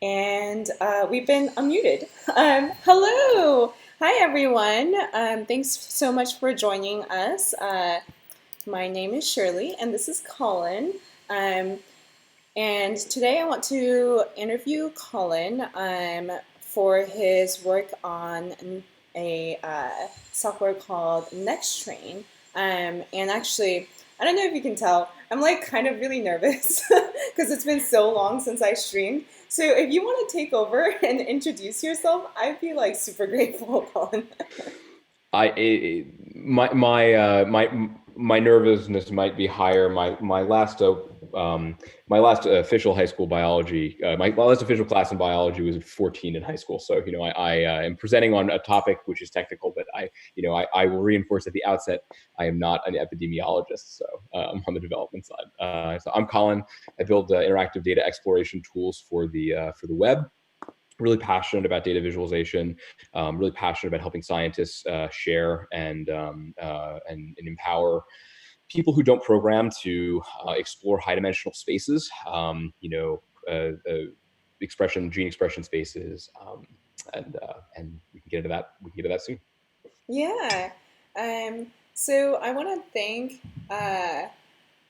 And we've been unmuted. Hello. Hi, everyone. Thanks so much for joining us. My name is Shirley, and this is Colin. Um, and today I want to interview Colin for his work on a software called Nextstrain. And actually, I don't know if you can tell, I'm like kind of really nervous because it's been so long since I streamed. So if you want to take over and introduce yourself, I'd be like super grateful, Colin. My nervousness might be higher. Um, my last official high school biology, my last official class in biology was at 14 in high school. So I am presenting on a topic which is technical, but I will reinforce at the outset I am not an epidemiologist. So I'm on the development side. So I'm Colin. I build interactive data exploration tools for the web. Really passionate about data visualization, really passionate about helping scientists share and empower people who don't program to explore high dimensional spaces, gene expression spaces, and we can get into that. We can get into that soon. Yeah. So I want to thank uh,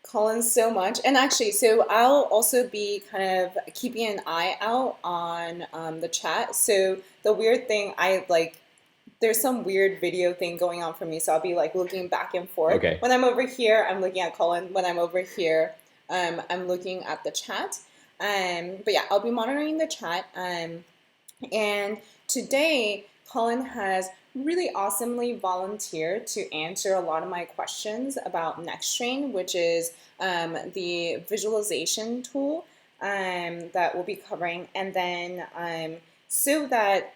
Colin so much. And actually, so I'll also be kind of keeping an eye out on the chat. So the weird thing, there's some weird video thing going on for me. So I'll be like looking back and forth. Okay. When I'm over here, I'm looking at Colin. When I'm over here, I'm looking at the chat. But yeah, I'll be monitoring the chat. And today, Colin has really awesomely volunteered to answer a lot of my questions about Nextstrain, which is the visualization tool that we'll be covering. And then so that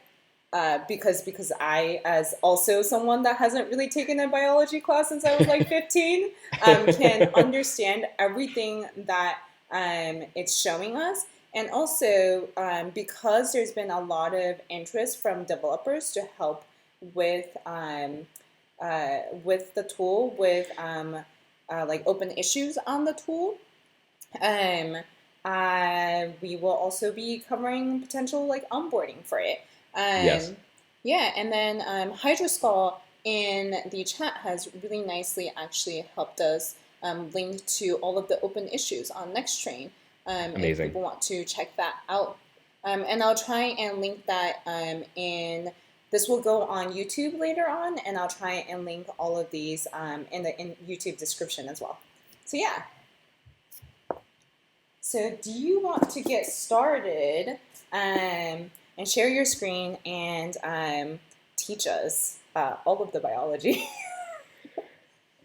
because I, as also someone that hasn't really taken a biology class since I was like 15, can understand everything that it's showing us. And also, because there's been a lot of interest from developers to help with the tool, with like open issues on the tool, um, we will also be covering potential like onboarding for it. Yes. Yeah, and then Hydroskull in the chat has really nicely actually helped us link to all of the open issues on Nexttrain if Amazing. people want to check that out. And I'll try and link that in. This will go on YouTube later on, and I'll try and link all of these in the YouTube description as well. So yeah, so do you want to get started and share your screen and teach us all of the biology?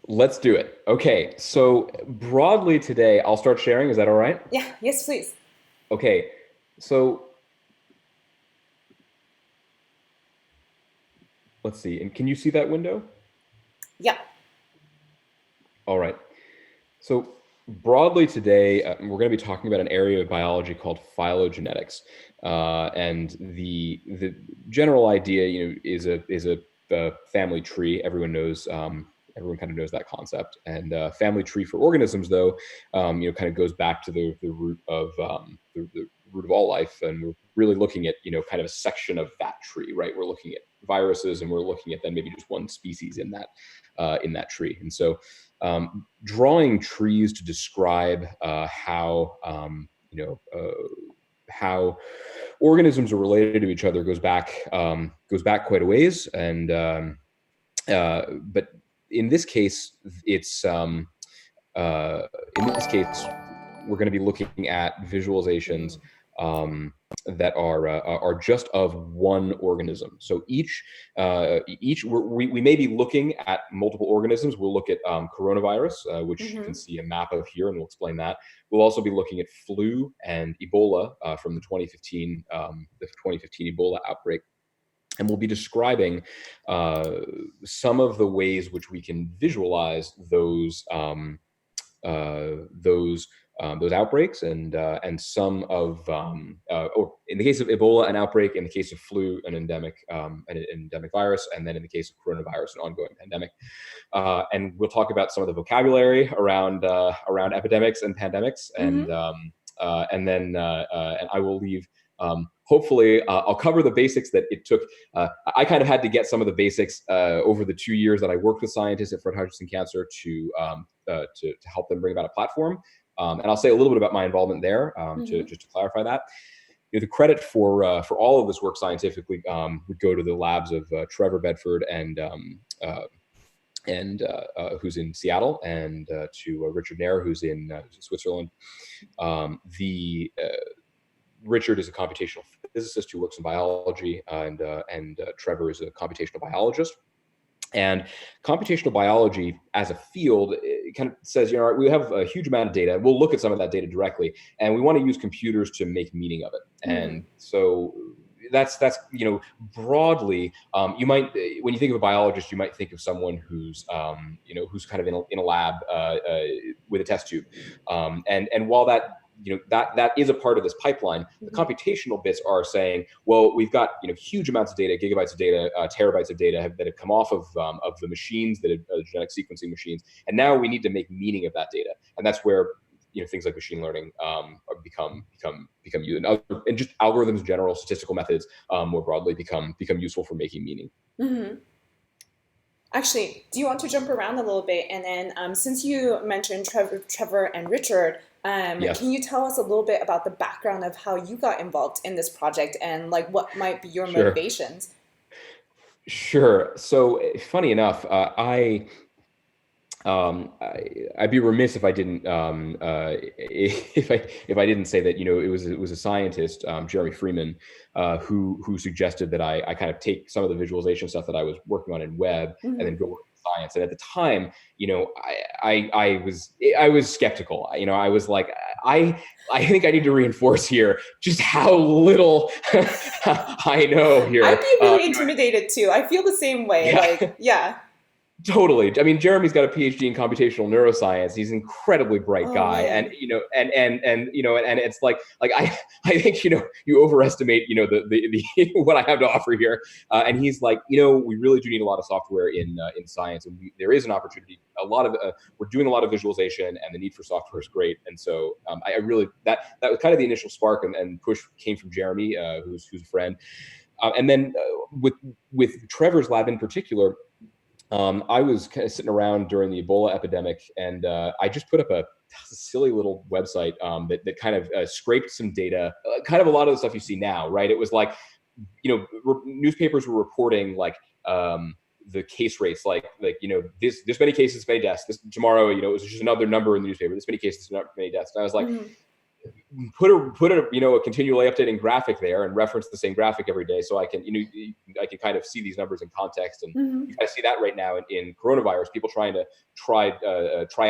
Let's do it. Okay. So broadly today, I'll start sharing. Is that all right? Yeah, yes, please. Okay. So let's see. And can you see that window? Yeah. All right. So broadly today, we're going to be talking about an area of biology called phylogenetics, and the general idea, is a family tree. Everyone knows. Everyone kind of knows that concept. And family tree for organisms, though, kind of goes back to the root of the root of all life, and we're really looking at kind of a section of that tree, right? We're looking at viruses, and we're looking at then maybe just one species in that tree, and so drawing trees to describe how organisms are related to each other goes back quite a ways, and but in this case, it's in this case we're going to be looking at visualizations Mm. that are just of one organism. So we may be looking at multiple organisms. We'll look at coronavirus, which you can Mm-hmm. see a map of here, and we'll explain that. We'll also be looking at flu and Ebola from the 2015 Ebola outbreak. And we'll be describing some of the ways which we can visualize those outbreaks, and some of or in the case of Ebola, an outbreak; in the case of flu, an endemic virus; and then in the case of coronavirus, an ongoing pandemic. And we'll talk about some of the vocabulary around epidemics and pandemics, Mm-hmm. and then and I will leave. Hopefully, I'll cover the basics that it took. I kind of had to get some of the basics over the 2 years that I worked with scientists at Fred Hutchinson Cancer to help them bring about a platform. And I'll say a little bit about my involvement there to just to clarify that. The credit for all of this work scientifically would go to the labs of Trevor Bedford and who's in Seattle, and to Richard Nair, who's in Switzerland. The Richard is a computational physicist who works in biology, and Trevor is a computational biologist. And computational biology as a field, it kind of says, we have a huge amount of data. We'll look at some of that data directly, and we want to use computers to make meaning of it. And so that's broadly, you might, when you think of a biologist, you might think of someone who's who's kind of in a lab with a test tube. And while that that is a part of this pipeline, the computational bits are saying, well, we've got huge amounts of data, gigabytes of data, terabytes of data that have come off of the machines that are genetic sequencing machines, and now we need to make meaning of that data, and that's where things like machine learning become used, and just algorithms in general, statistical methods more broadly become useful for making meaning. Actually, do you want to jump around a little bit? And then since you mentioned Trevor and Richard, Yes. Can you tell us a little bit about the background of how you got involved in this project and like what might be your Sure. motivations? Sure. So funny enough, I'd be remiss if I didn't if I didn't say that it was a scientist, Jeremy Freeman, who suggested that I kind of take some of the visualization stuff that I was working on in web and then go work in science. And at the time, I was skeptical. I was like, I think I need to reinforce here just how little I know here. I'd be really intimidated too. I feel the same way. Yeah. Like, yeah. Totally. I mean, Jeremy's got a PhD in computational neuroscience. He's an incredibly bright guy, man. and it's like I think you overestimate the what I have to offer here. And he's like, we really do need a lot of software in science, and there is an opportunity. We're doing a lot of visualization, and the need for software is great. And so I really that was kind of the initial spark, and push came from Jeremy, who's a friend, and then with Trevor's lab in particular. I was kind of sitting around during the Ebola epidemic, and I just put up a silly little website that kind of scraped some data, kind of a lot of the stuff you see now, right? It was like, newspapers were reporting like the case rates, like this many cases, this many deaths. This tomorrow, it was just another number in the newspaper. This many cases, this many deaths. And I was like. Put a continually updating graphic there and reference the same graphic every day, so I can I can kind of see these numbers in context. And you kind of see that right now in coronavirus, people trying to try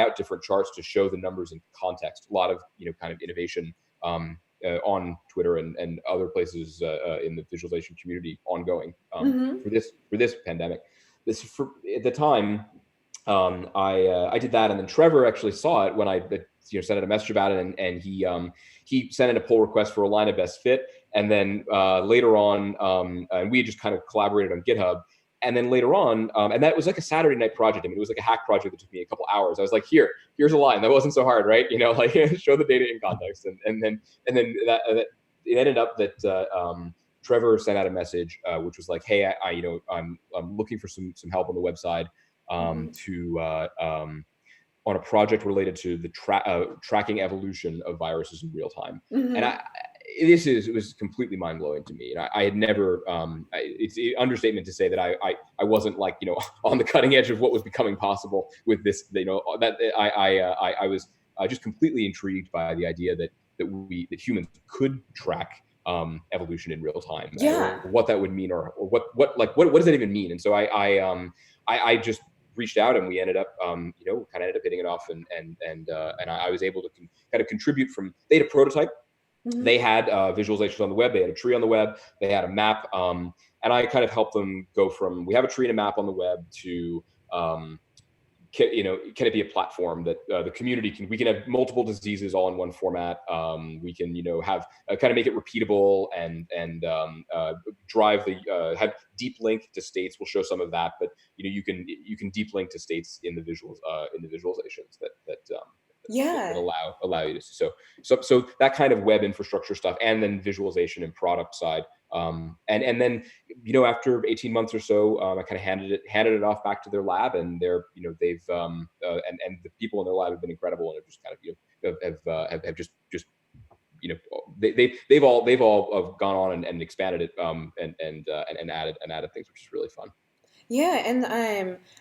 out different charts to show the numbers in context. A lot of kind of innovation on Twitter and other places in the visualization community ongoing for this pandemic. At the time. I did that, and then Trevor actually saw it when I sent out a message about it, and he sent in a pull request for a line of best fit, and then later on, and we just kind of collaborated on GitHub, and then later on, and that was like a Saturday night project. I mean, it was like a hack project that took me a couple hours. I was like, here's a line that wasn't so hard, right? Like show the data in context, and then that it ended up that. Trevor sent out a message, which was like, "Hey, I'm looking for some help on the website." On a project related to the tracking evolution of viruses in real time. And it was completely mind blowing to me. And I had never, it's an understatement to say that I wasn't like, on the cutting edge of what was becoming possible with this, that I was just completely intrigued by the idea that humans could track evolution in real time. Yeah. Or what that would mean, or what does that even mean? And so I just reached out, and we ended up, kind of ended up hitting it off, and I was able to kind of contribute from. They had a prototype, they had visualizations on the web, they had a tree on the web, they had a map, and I kind of helped them go from we have a tree and a map on the web to can it be a platform that the community we can have multiple diseases all in one format. We can have kind of make it repeatable and drive have deep link to states. We'll show some of that, but you can deep link to states in the visuals in the visualizations that Yeah. that allow you to see. So that kind of web infrastructure stuff, and then visualization and product side. And then after 18 months or so, I kind of handed it off back to their lab, and they've and the people in their lab have been incredible, and have just kind of have just they've all gone on and expanded it, and added things, which is really fun. Yeah, and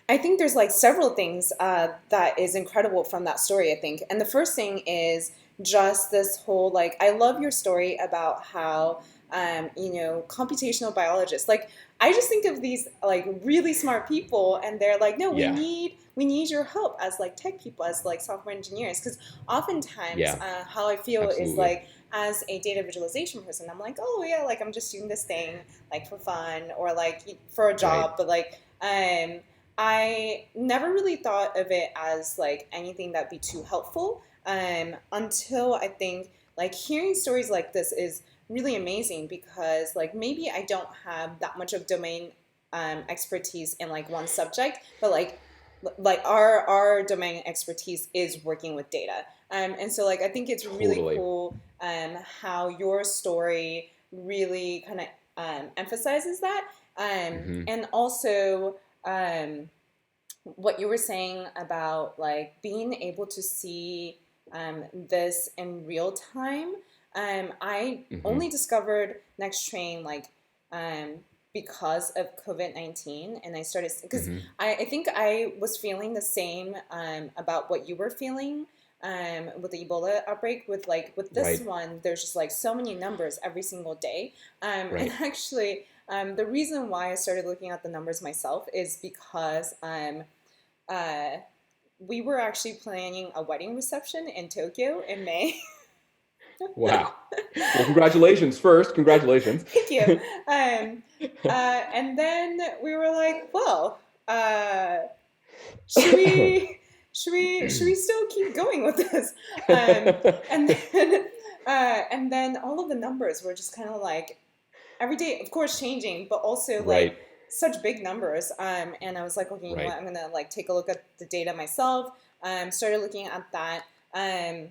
I think there's like several things that is incredible from that story, I think. And the first thing is just this whole like I love your story about how computational biologists like I just think of these like really smart people and they're like, no, we Yeah, need your help as like tech people, as like software engineers, because oftentimes yeah, how I feel is absolutely. like as a data visualization person, I'm like, oh yeah, like I'm just doing this thing like for fun or like for a Right. job, but like I never really thought of it as like anything that'd be too helpful until I think like hearing stories like this is really amazing because like maybe I don't have that much of domain expertise in like one subject, but like our domain expertise is working with data, and so like I think it's really Totally. cool how your story really kind of emphasizes that, Hmm. and also um, what you were saying about like being able to see this in real time. I Hmm. only discovered Nextstrain like um, because of COVID-19, and I started because Hmm. I think I was feeling the same about what you were feeling with the Ebola outbreak. With this Right. one, there's just like so many numbers every single day, and Right. actually. The reason why I started looking at the numbers myself is because uh, we were actually planning a wedding reception in Tokyo in May. Wow. Well, congratulations first. Congratulations. Thank you. Um, and then we were like, well, uh, should we should we still keep going with this? And then all of the numbers were just kind of like every day, of course, changing, but also like Right. such big numbers. And I was like, okay, you know what? Right. I'm gonna like take a look at the data myself. Started looking at that, and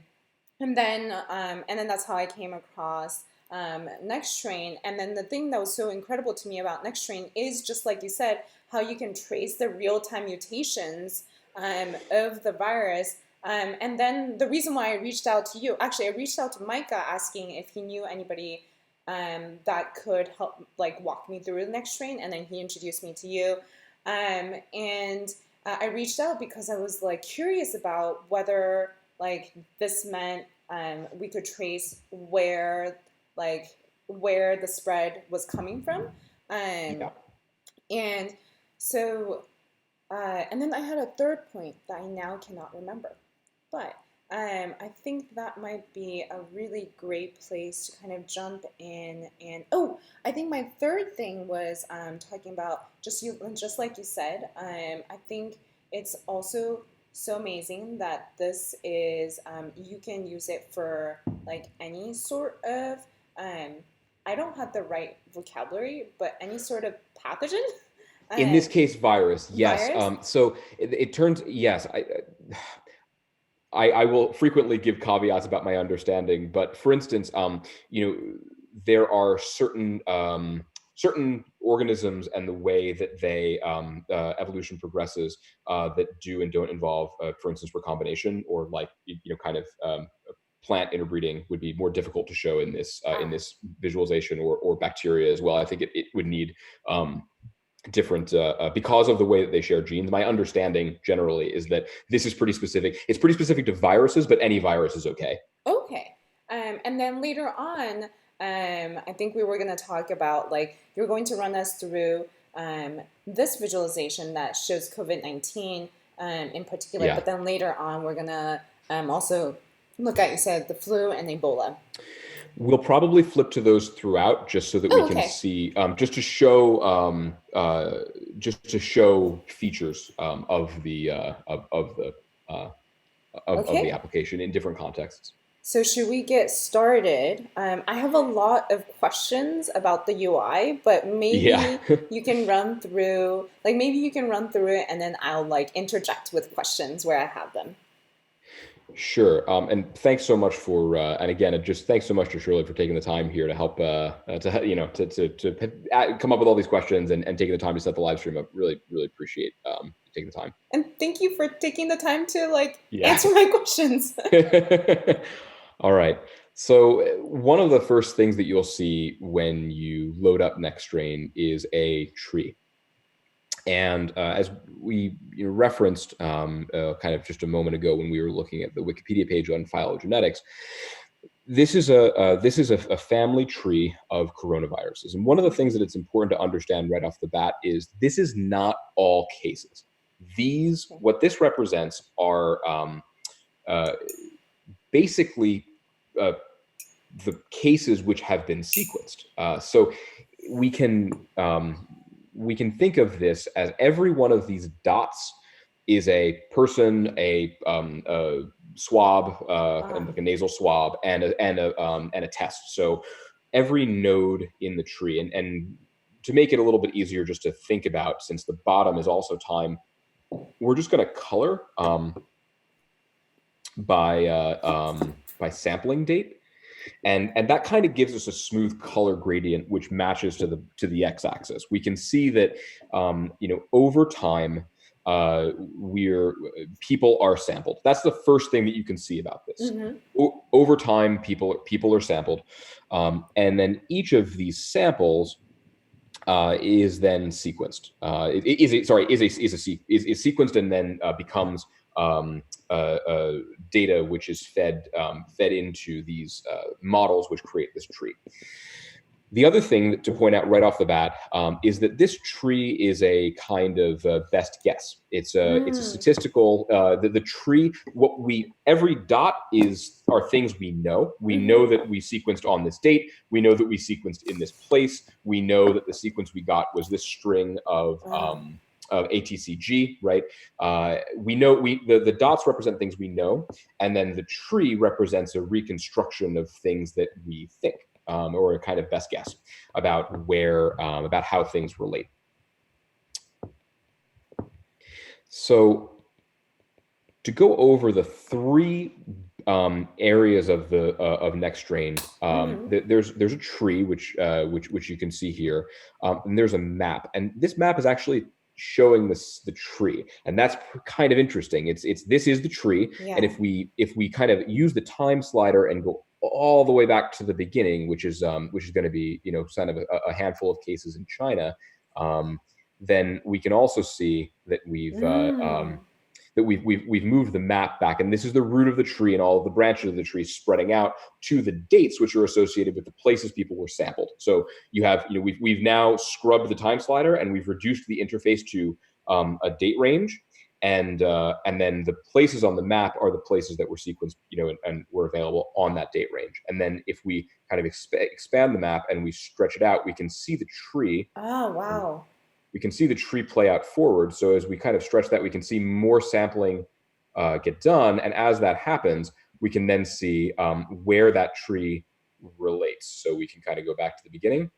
then that's how I came across Nextstrain. And then the thing that was so incredible to me about Nextstrain is just like you said, how you can trace the real time mutations of the virus. And then the reason why I reached out to you, actually, I reached out to Micah asking if he knew anybody that could help, like, walk me through the Nextstrain, and then he introduced me to you. And I reached out because I was like curious about whether like this meant we could trace like where the spread was coming from, um, Yeah. and so and then I had a third point that I now cannot remember, but I think that might be a really great place to kind of jump in. And oh, I think my third thing was talking about just like you said. I think it's also so amazing that this is you can use it for like any sort of um, I don't have the right vocabulary, but any sort of pathogen In this um, case, virus. Yes. virus. So it turns. Yes. I will frequently give caveats about my understanding, but for instance, there are certain organisms and the way that they evolution progresses that do and don't involve, for instance, recombination, or like kind of plant interbreeding would be more difficult to show in Ah, this visualization, or bacteria as well. I think it would need different because of the way that they share genes. My understanding generally is that this is pretty specific. It's pretty specific to viruses, but any virus is okay. okay. And then later on, I think we were going to talk about like you're going to run us through this visualization that shows COVID-19 in particular, Yeah. but then later on, we're going to also look at, you said, the flu and Ebola. We'll probably flip to those throughout, just so that we Oh, can okay. see, just to show features uh, of the Okay. application in different contexts. So should we get started? I have a lot of questions about the UI, but Yeah. maybe you can run through, like maybe you can run through it and then I'll like interject with questions where I have them. Sure. And thanks so much for, and again, just thanks so much to Shirley for taking the time here to help, come up with all these questions and taking the time to set the live stream up. Really, really appreciate you taking the time. And thank you for taking the time to like Yeah. answer my questions. All right. So one of the first things that you'll see when you load up Nextstrain is a tree. And as we referenced kind of just a moment ago when we were looking at the Wikipedia page on phylogenetics, this is a family tree of coronaviruses. And one of the things that it's important to understand right off the bat is this is not all cases. These, Okay. what this represents are uh, basically uh, the cases which have been sequenced. So we can we can think of this as every one of these dots is a person, a swab, and like a nasal swab, and a test. So every node in the tree, and to make it a little bit easier, just to think about, since the bottom is also time, we're just going to color by sampling date, and that kind of gives us a smooth color gradient which matches to the x-axis. We can see that over time we're people are sampled. That's the first thing that you can see about this. Mm-hmm. Over time, people are sampled, and then each of these samples is then sequenced. Is sequenced and then becomes data which is fed into these models which create this tree. The other thing to point out right off the bat is that this tree is a kind of best guess. It's a statistical the tree. Every dot are things we know. We know that we sequenced on this date. We know that we sequenced in this place. We know that the sequence we got was this string of ATCG, right? We know the dots represent things we know, and then the tree represents a reconstruction of things that we think. Or a kind of best guess about about how things relate. So to go over the three areas of Nextstrain, there's a tree which you can see here, and there's a map, and this map is actually showing the tree, and that's kind of interesting. This is the tree, Yeah. and if we kind of use the time slider and go all the way back to the beginning, which is going to be kind of a handful of cases in China, then we can also see that we've moved the map back, and this is the root of the tree and all of the branches of the tree spreading out to the dates which are associated with the places people were sampled. So you have we've now scrubbed the time slider and we've reduced the interface to a date range, and then the places on the map are the places that were sequenced, and were available on that date range. And then if we kind of expand the map and we stretch it out, we can see the tree. Oh, wow. We can see the tree play out forward. So as we kind of stretch that, we can see more sampling get done. And as that happens, we can then see where that tree relates. So we can kind of go back to the beginning,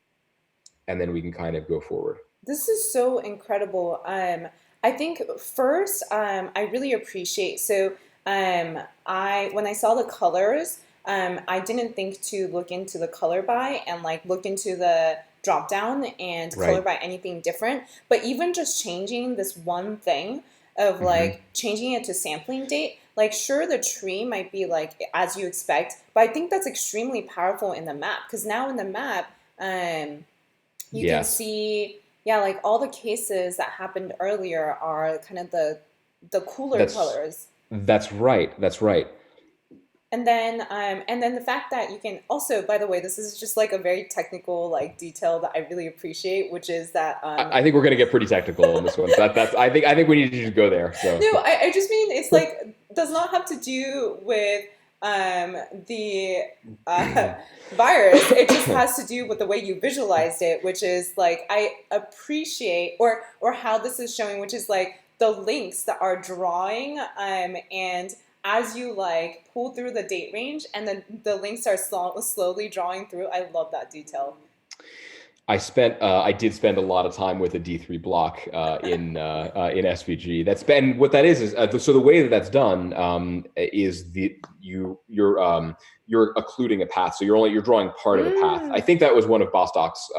and then we can kind of go forward. This is so incredible. I think first, I really appreciate. So, I when I saw the colors, I didn't think to look into the color by and like look into the drop down and color Right. by anything different. But even just changing this one thing of like changing it to sampling date, like sure the tree might be like as you expect, but I think that's extremely powerful in the map because now in the map, you can Yes. see, yeah, like all the cases that happened earlier are kind of the cooler That's colors. that's right. That's right. And then the fact that you can also, by the way, this is just like a very technical like detail that I really appreciate, which is that I think we're going to get pretty technical on this one. So that's I think we need to just go there. So no, I just mean it's like does not have to do with the virus. It just has to do with the way you visualized it, which is like I appreciate or how this is showing, which is like the links that are drawing and as you like pull through the date range and then the links are slowly drawing through. I love that detail. I did spend a lot of time with a D3 block in SVG. That's been what that is so the way that that's done is you're occluding a path, so you're drawing part of a path. I Mm. think that was one of Bostock's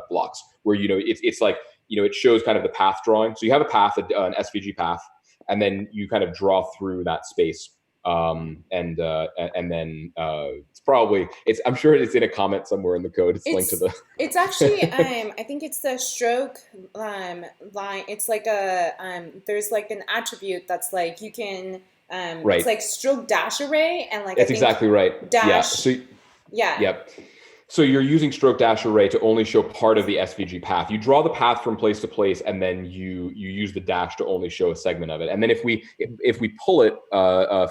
blocks where it's like it shows kind of the path drawing. So you have a path, an SVG path, and then you kind of draw through that space. And then it's I'm sure it's in a comment somewhere in the code. It's linked to It's the it's actually I think it's the stroke line. It's like a there's like an attribute that's like you can it's right. like stroke dash array and like I That's think exactly right. Yeah. dash yeah. Yep. So you're using stroke dash array to only show part of the SVG path. You draw the path from place to place, and then you use the dash to only show a segment of it. And then if we pull it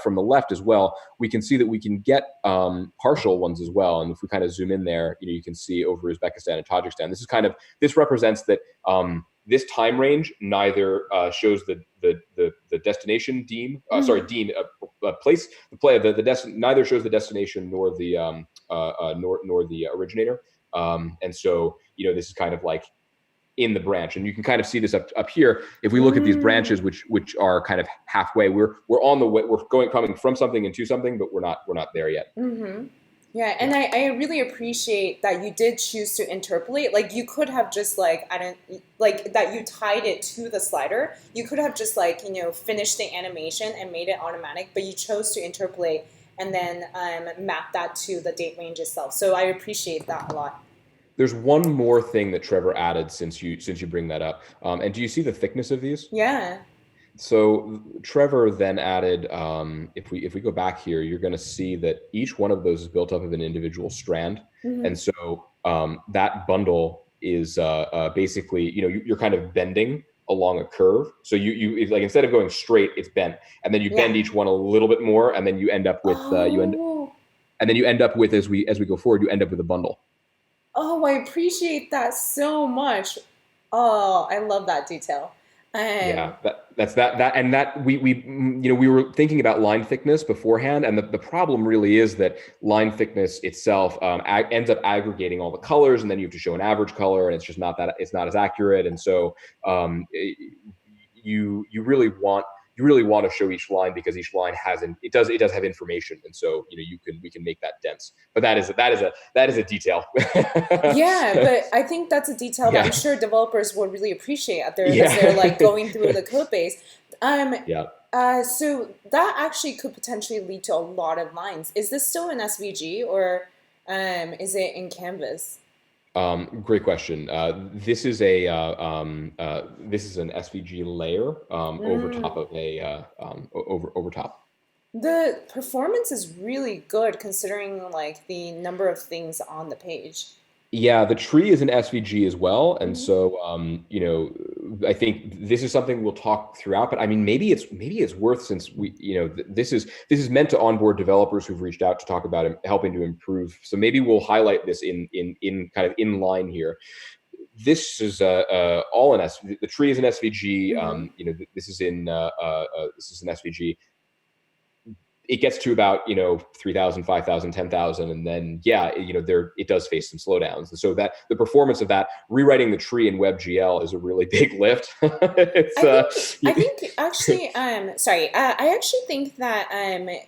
from the left as well, we can see that we can get partial ones as well. And if we kind of zoom in there, you can see over Uzbekistan and Tajikistan. This represents that this time range neither shows the destination deem. Sorry, deem place. Neither shows the destination nor the nor the originator. And so, this is kind of like in the branch, and you can kind of see this up here. If we look at these branches, which are kind of halfway, we're on the way. We're coming from something into something, but we're not there yet. Mm-hmm. Yeah, and I really appreciate that you did choose to interpolate. Like you could have just like I don't like that you tied it to the slider. You could have just like finished the animation and made it automatic, but you chose to interpolate and then map that to the date range itself. So I appreciate that a lot. There's one more thing that Trevor added since you bring that up. And do you see the thickness of these? Yeah. So Trevor then added, if we go back here, you're going to see that each one of those is built up of an individual strand, Mm-hmm. and so that bundle is basically you're kind of bending along a curve. So it's like instead of going straight, it's bent, and then you Yeah. bend each one a little bit more, and then you end up with Oh. as we go forward, you end up with a bundle. Oh, I appreciate that so much. Oh, I love that detail. Yeah, Um, that's that and that we were thinking about line thickness beforehand, and the problem really is that line thickness itself ends up aggregating all the colors, and then you have to show an average color, and it's not as accurate, and so you really want to show each line because each line it does have information, and so we can make that dense, but that is a detail. yeah, but I think that's a detail that I'm Yeah, sure developers would really appreciate as they're like yeah. going through the code base. Um, Yeah. so that actually could potentially lead to a lot of lines. Is this still in SVG or is it in Canvas? Great question. This is an SVG layer over top Mm. of a over top. The performance is really good considering like the number of things on the page. Yeah, the tree is an SVG as well, and Hmm. so I think this is something we'll talk throughout. But I mean, maybe it's worth, since this is meant to onboard developers who've reached out to talk about helping to improve. So maybe we'll highlight this in kind of in line here. This is all an S. The tree is an SVG. Hmm. This is an SVG. It gets to about 3,000, 5,000, 10,000, and then it does face some slowdowns, and so that the performance of that, rewriting the tree in WebGL, is a really big lift. It's I think actually, sorry, I actually think that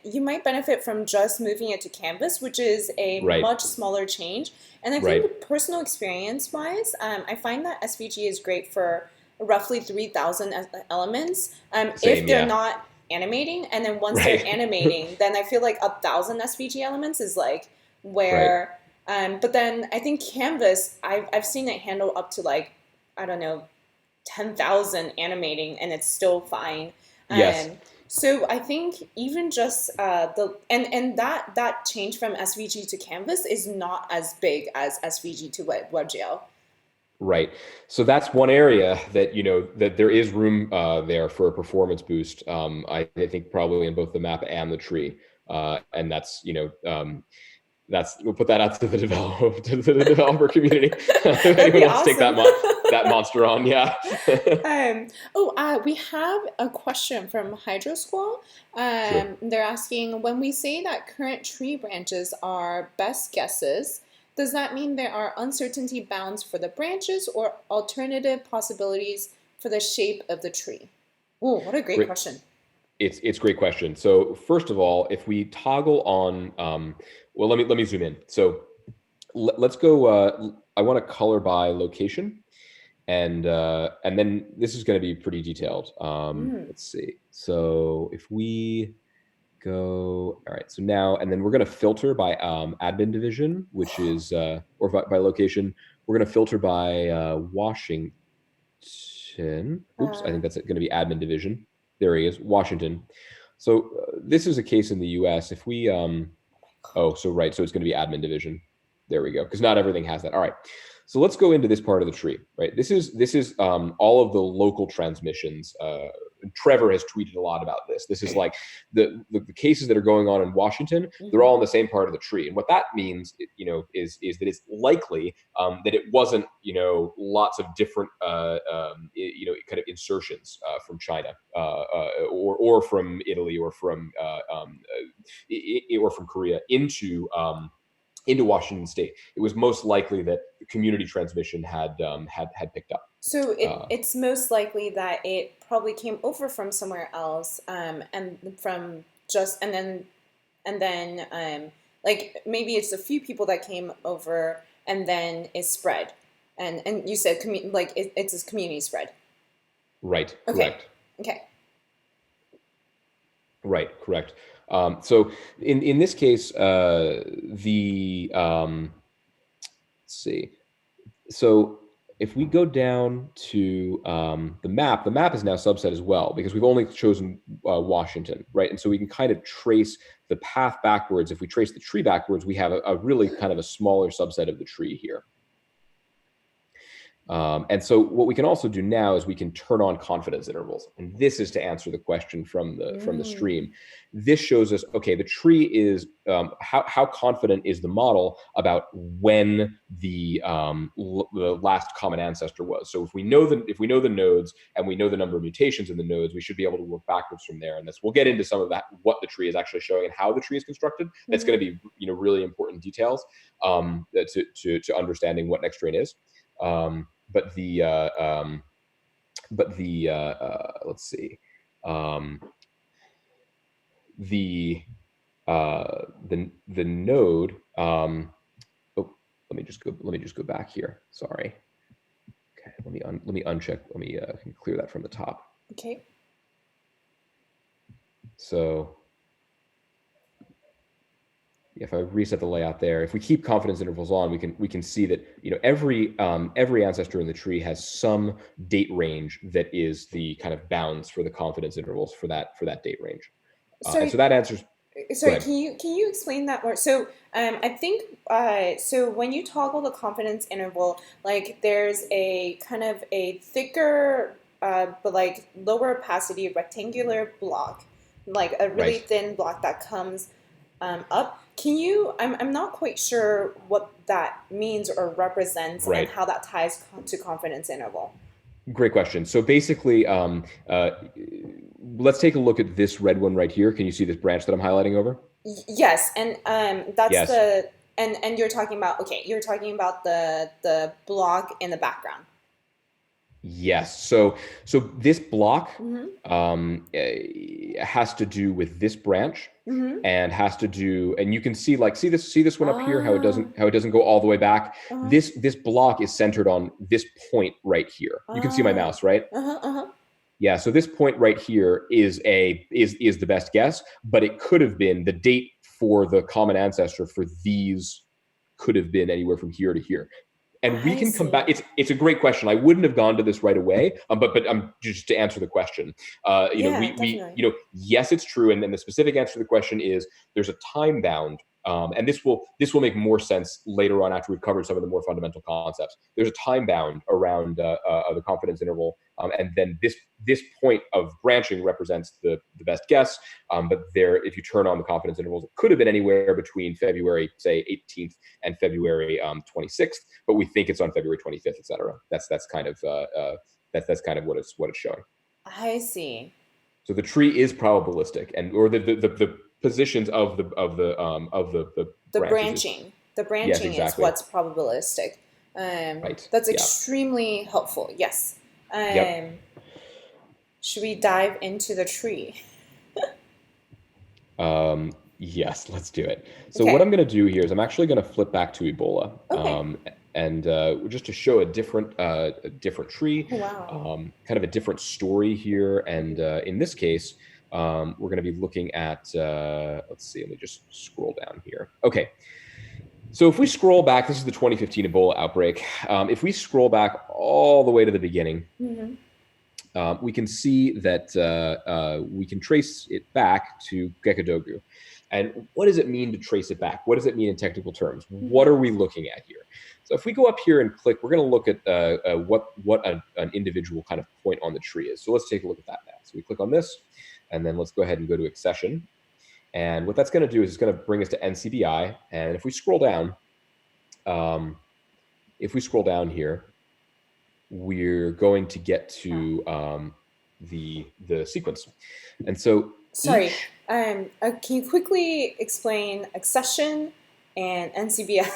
you might benefit from just moving it to Canvas, which is a right, much smaller change. And I right, think personal experience wise, I find that SVG is great for roughly 3,000 elements if same, they're yeah, not animating. And then once they're right, animating, then I feel like 1,000 SVG elements is like right, where, but then I think Canvas, I've seen it handle up to like, I don't know, 10,000 animating and it's still fine. yes. So I think even just and that change from SVG to Canvas is not as big as SVG to WebGL. Right. So that's one area that that there is room there for a performance boost. I think probably in both the map and the tree, and we'll put that out to the developer community. If That'd anyone be wants to take awesome. that monster on, yeah. We have a question from Hydro Squall. Sure. They're asking when we say that current tree branches are best guesses, Does that mean there are uncertainty bounds for the branches or alternative possibilities for the shape of the tree? Oh, what a great Great. question. It's a great question. So first of all, if we toggle on, well, let me zoom in. So let's go. I want to color by location, and then this is going to be pretty detailed. Mm. Let's see. So if we go, all right. So now, and then we're going to filter by admin division, which is or by location. We're going to filter by Washington. Oops, I think Uh, that's going to be admin division. There he is, Washington. So this is a case in the U.S. If we, oh, so right, so it's going to be admin division. There we go, because not everything has that. All right, so let's go into this part of the tree. Right, this is all of the local transmissions. Trevor has tweeted a lot about this. This is like the cases that are going on in Washington. They're all in the same part of the tree, and what that means, is that it's likely that it wasn't, lots of different, kind of insertions from China or from Italy or from Korea into Washington State. It was most likely that the community transmission had picked up. so Uh, it's most likely that it probably came over from somewhere else, and from just and then like maybe it's a few people that came over and then it spread, and you said like it's a community spread. right, Okay, correct. okay. Right, correct. So in this case, the let's see. So if we go down to the map is now subset as well because we've only chosen Washington, right? And so we can kind of trace the path backwards. If we trace the tree backwards, we have a really kind of a smaller subset of the tree here. And so what we can also do now is we can turn on confidence intervals. And this is to answer the question from the Mm. stream. This shows us, okay, the tree is, how confident is the model about when the last common ancestor was. So if we know the nodes and we know the number of mutations in the nodes, we should be able to work backwards from there. And we'll get into some of that, what the tree is actually showing and how the tree is constructed. That's going to be, really important details to understanding what Nextstrain is. But the let's see, the the node. Oh, let me just go back here. Sorry. Okay, let me uncheck. Let me clear that from the top. Okay. So if I reset the layout there, if we keep confidence intervals on, we can see that every ancestor in the tree has some date range that is the kind of bounds for the confidence intervals for that date range, and so Sorry, that answers. Go sorry. ahead. Can you explain that more? So, I think so when you toggle the confidence interval, like there's a kind of a thicker, but like lower opacity rectangular block, like a really Right, thin block that comes up. Can you? I'm not quite sure what that means or represents and right. how that ties to confidence interval. Great question. So basically, let's take a look at this red one right here. Can you see this branch that I'm highlighting over? Yes, and that's Yes. the and you're talking about, okay, you're talking about the block in the background. Yes. So this block Mm-hmm. has to do with this branch Mm-hmm. and has to do, and you can see, like, see this one up here, how it Ah. doesn't go all the way back. Uh-huh. This block is centered on this point right here. You can see my Ah. mouse, right? Uh-huh. Uh-huh. Yeah, so this point right here is the best guess, but it could have been the date for the common ancestor for these could have been anywhere from here to here, and we I can come back. see. It's a great question. I wouldn't have gone to this right away, but just to answer the question, Yeah, we definitely. yes, it's true, and then the specific answer to the question is there's a time bound. And this will make more sense later on after we've covered some of the more fundamental concepts. There's a time bound around the confidence interval, and then this point of branching represents the best guess. But there, if you turn on the confidence intervals, it could have been anywhere between February, say, 18th and February 26th, but we think it's on February 25th, et cetera. That's kind of that's kind of what it's showing. I see. So the tree is probabilistic, and or the positions of the The branches is branching. The the Yes, branching is exactly. what's probabilistic. Right. That's Yeah. extremely helpful. Yes. Yep. Should we dive into the tree? Yes, let's do it. So what Okay. I'm going to do here is I'm actually going to flip back to Ebola, Okay. and just to show a different tree, Oh, wow. kind of a different story here. And in this case, we're going to be looking at, let's see, let me just scroll down here. Okay. So if we scroll back, this is the 2015 Ebola outbreak. If we scroll back all the way to the beginning, Mm-hmm. we can see that we can trace it back to Gekadogu. And what does it mean to trace it back? What does it mean in technical terms? What Mm-hmm. are we looking at here? So if we go up here and click, we're going to look at what an individual kind of point on the tree is. So let's take a look at that now. So we click on this, and then let's go ahead and go to accession. And what that's going to do is it's going to bring us to NCBI. And if we scroll down, um, here, we're going to get to the sequence. And so Sorry. each Can you quickly explain accession and NCBI,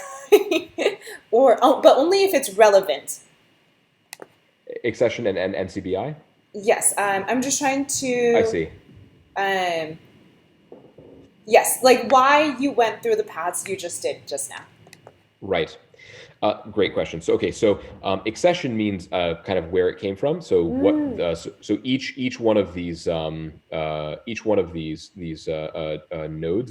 or but only if it's relevant? accession and NCBI, Yes. I'm just trying I to. see. Um, yes, like why you went through the paths you just did just now. Right. Great question. So, okay, so accession means kind of where it came from. So what? Mm. So each one of these nodes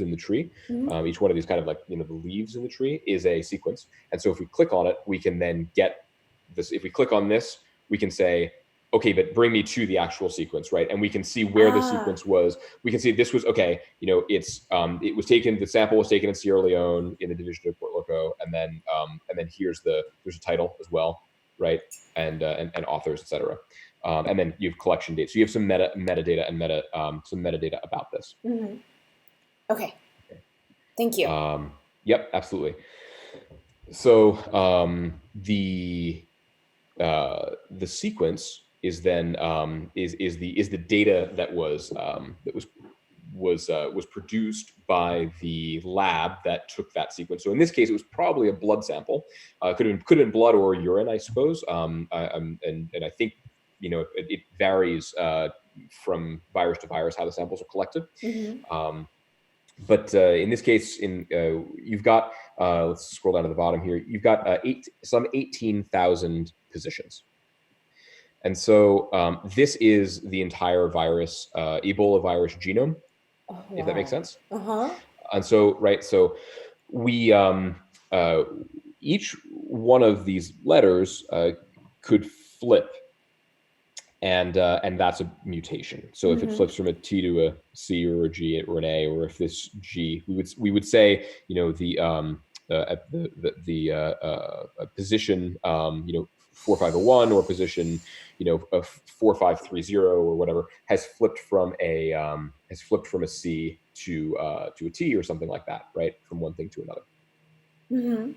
in the tree, Mhm. each one of these kind of like the leaves in the tree is a sequence. And so if we click on it, we can then get this. If we click on this, we can say, okay, but bring me to the actual sequence, right? And we can see where the Ah. sequence was. We can see this was okay. It was taken. The sample was taken in Sierra Leone in the division of Port Loko, and then there's a title as well, right? And authors, etc. And then you have collection dates. So you have some metadata and some metadata about this. Hmm. Okay. Okay. Thank you. Yep, absolutely. So the sequence is then is the data that was produced by the lab that took that sequence. So in this case, it was probably a blood sample. Could have been blood or urine, I suppose. And I think it varies from virus to virus how the samples are collected. Hmm. Um, but in this case, you've got let's scroll down to the bottom here. You've got some 18,000 positions. And so this is the entire virus, Ebola virus genome, Oh, if that makes wow. sense. Uh huh. And so, right, so we each one of these letters could flip, and that's a mutation. So if it Hmm. flips from a T to a C or a G or an A, or if this G, we would say at position 4501 or position 4530 or whatever has flipped from a C to a T or something like that, right? From one thing to another. Hmm.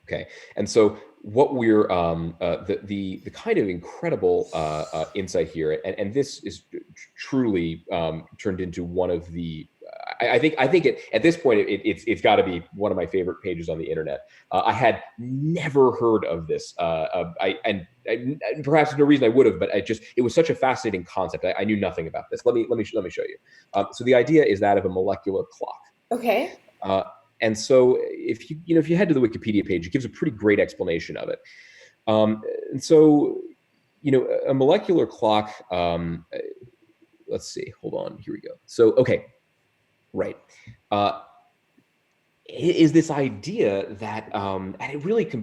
Okay, and so what we're the kind of incredible insight here, and this is truly turned into one of the I think at this point it's got to be one of my favorite pages on the internet. I had never heard of this. And perhaps no reason I would have, but it was such a fascinating concept. I knew nothing about this. Let me show you. So the idea is that of a molecular clock. Okay. Uh, and so if you head to the Wikipedia page, it gives a pretty great explanation of it. And so a molecular clock. Let's see. Hold on. Here we go. So okay, right. Is this idea that and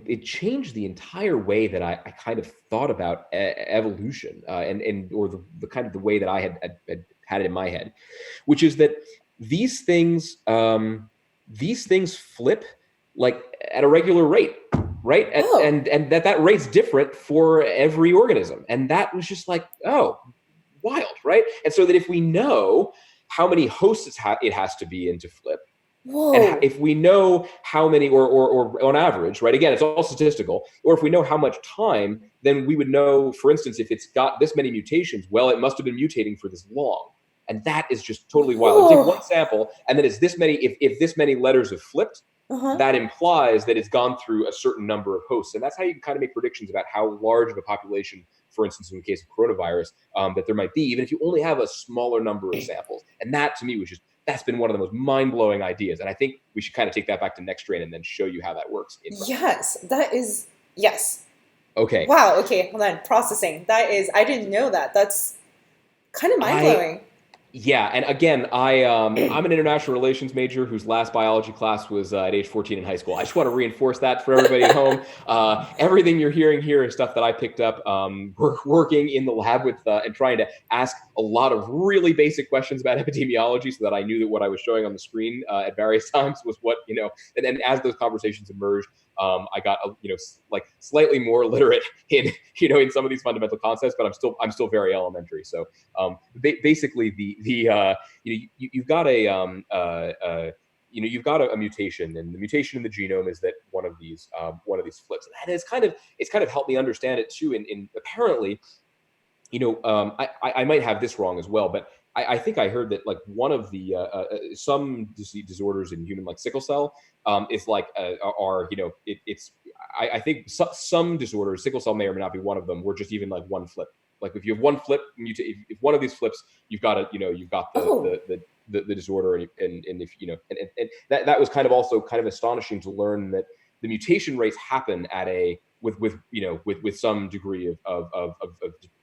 it changed the entire way that I kind of thought about evolution and or the kind of the way that I had it in my head, which is that these things these things flip like at a regular rate, right? Oh. And that rate's different for every organism, and that was just like, oh, wild, right? And so that if we know how many hosts it has to be in to flip, and Whoa. if we know how many, or on average, right? Again, it's all statistical. Or if we know how much time, then we would know, for instance, if it's got this many mutations, well, it must have been mutating for this long. And that is just totally wild. We take one Whoa. sample, and then it's this many. If this many letters have flipped, Uh-huh. that implies that it's gone through a certain number of hosts. And that's how you can kind of make predictions about how large of a population, for instance, in the case of coronavirus, that there might be, even if you only have a smaller number of samples. And that to me was just, that's been one of the most mind-blowing ideas. And I think we should kind of take that back to Nextstrain and then show you how that works in practice. Yes, that is, yes. Okay. Wow, okay, hold on, processing. That is, I didn't know that. That's kind of I mind-blowing. Yeah, and again, I'm an international relations major whose last biology class was at age 14 in high school. I just want to reinforce that for everybody at home. Everything you're hearing here is stuff that I picked up working in the lab with and trying to ask a lot of really basic questions about epidemiology, so that I knew that what I was showing on the screen at various times was what, And then as those conversations emerged, I got like slightly more literate in in some of these fundamental concepts, but I'm still very elementary. So basically you've got you've got a mutation, and the mutation in the genome is that one of these flips, and it's kind of helped me understand it too. In apparently, I might have this wrong as well, but I think I heard that like one of the some disorders in human, like sickle cell, is like are it's I think some disorders, sickle cell may or may not be one of them, were just even like one flip. Like if you have one flip, if one of these flips, you've got Oh, the disorder, and if and that was kind of also kind of astonishing to learn that the mutation rates happen at a with some degree of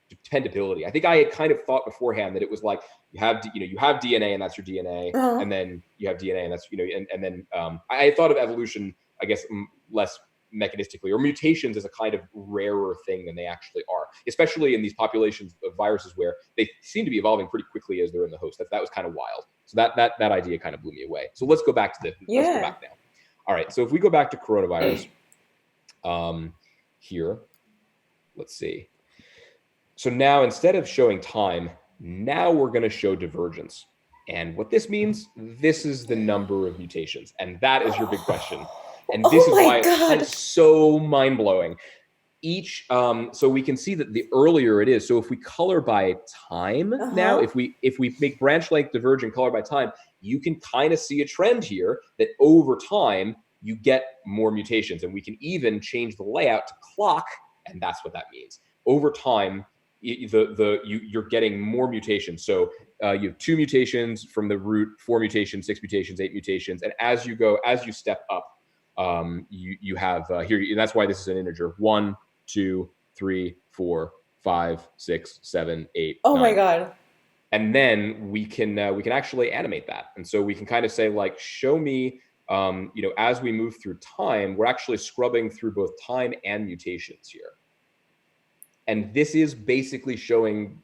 dependability. I think I had kind of thought beforehand that it was like you have DNA and that's your DNA, uh-huh. and then you have DNA and that's and then I thought of evolution, I guess, less mechanistically, or mutations as a kind of rarer thing than they actually are, especially in these populations of viruses where they seem to be evolving pretty quickly as they're in the host. That was kind of wild. So that idea kind of blew me away. So let's go back Yeah. now. All right. So if we go back to coronavirus, here, let's see. So now instead of showing time, now we're going to show divergence. And what this means, this is the number of mutations. And that is your big question. And this Oh is my why it's kind of God. so mind-blowing. So we can see that the earlier it is. So if we color by time now, Uh-huh. if we make branch length divergent color by time, you can kind of see a trend here that over time you get more mutations. And we can even change the layout to clock, and that's what that means. Over time, you're getting more mutations. So you have 2 mutations from the root, 4 mutations, 6 mutations, 8 mutations, and as you step up, you have here. And that's why this is an integer: 1, 2, 3, 4, 5, 6, 7, 8, Oh my 9. God. And then we can actually animate that, and so we can kind of say, like, show me, as we move through time, we're actually scrubbing through both time and mutations here. And this is basically showing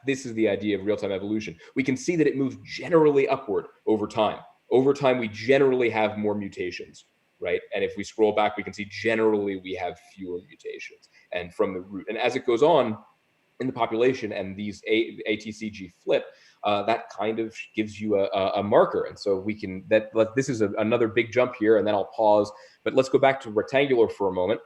this is the idea of real-time evolution. We can see that it moves generally upward over time. Over time, we generally have more mutations, right? And if we scroll back, we can see generally we have fewer mutations. And from the root, and as it goes on in the population, and these ATCG flip, that kind of gives you a marker. And so we can this is another big jump here, and then I'll pause. But let's go back to rectangular for a moment,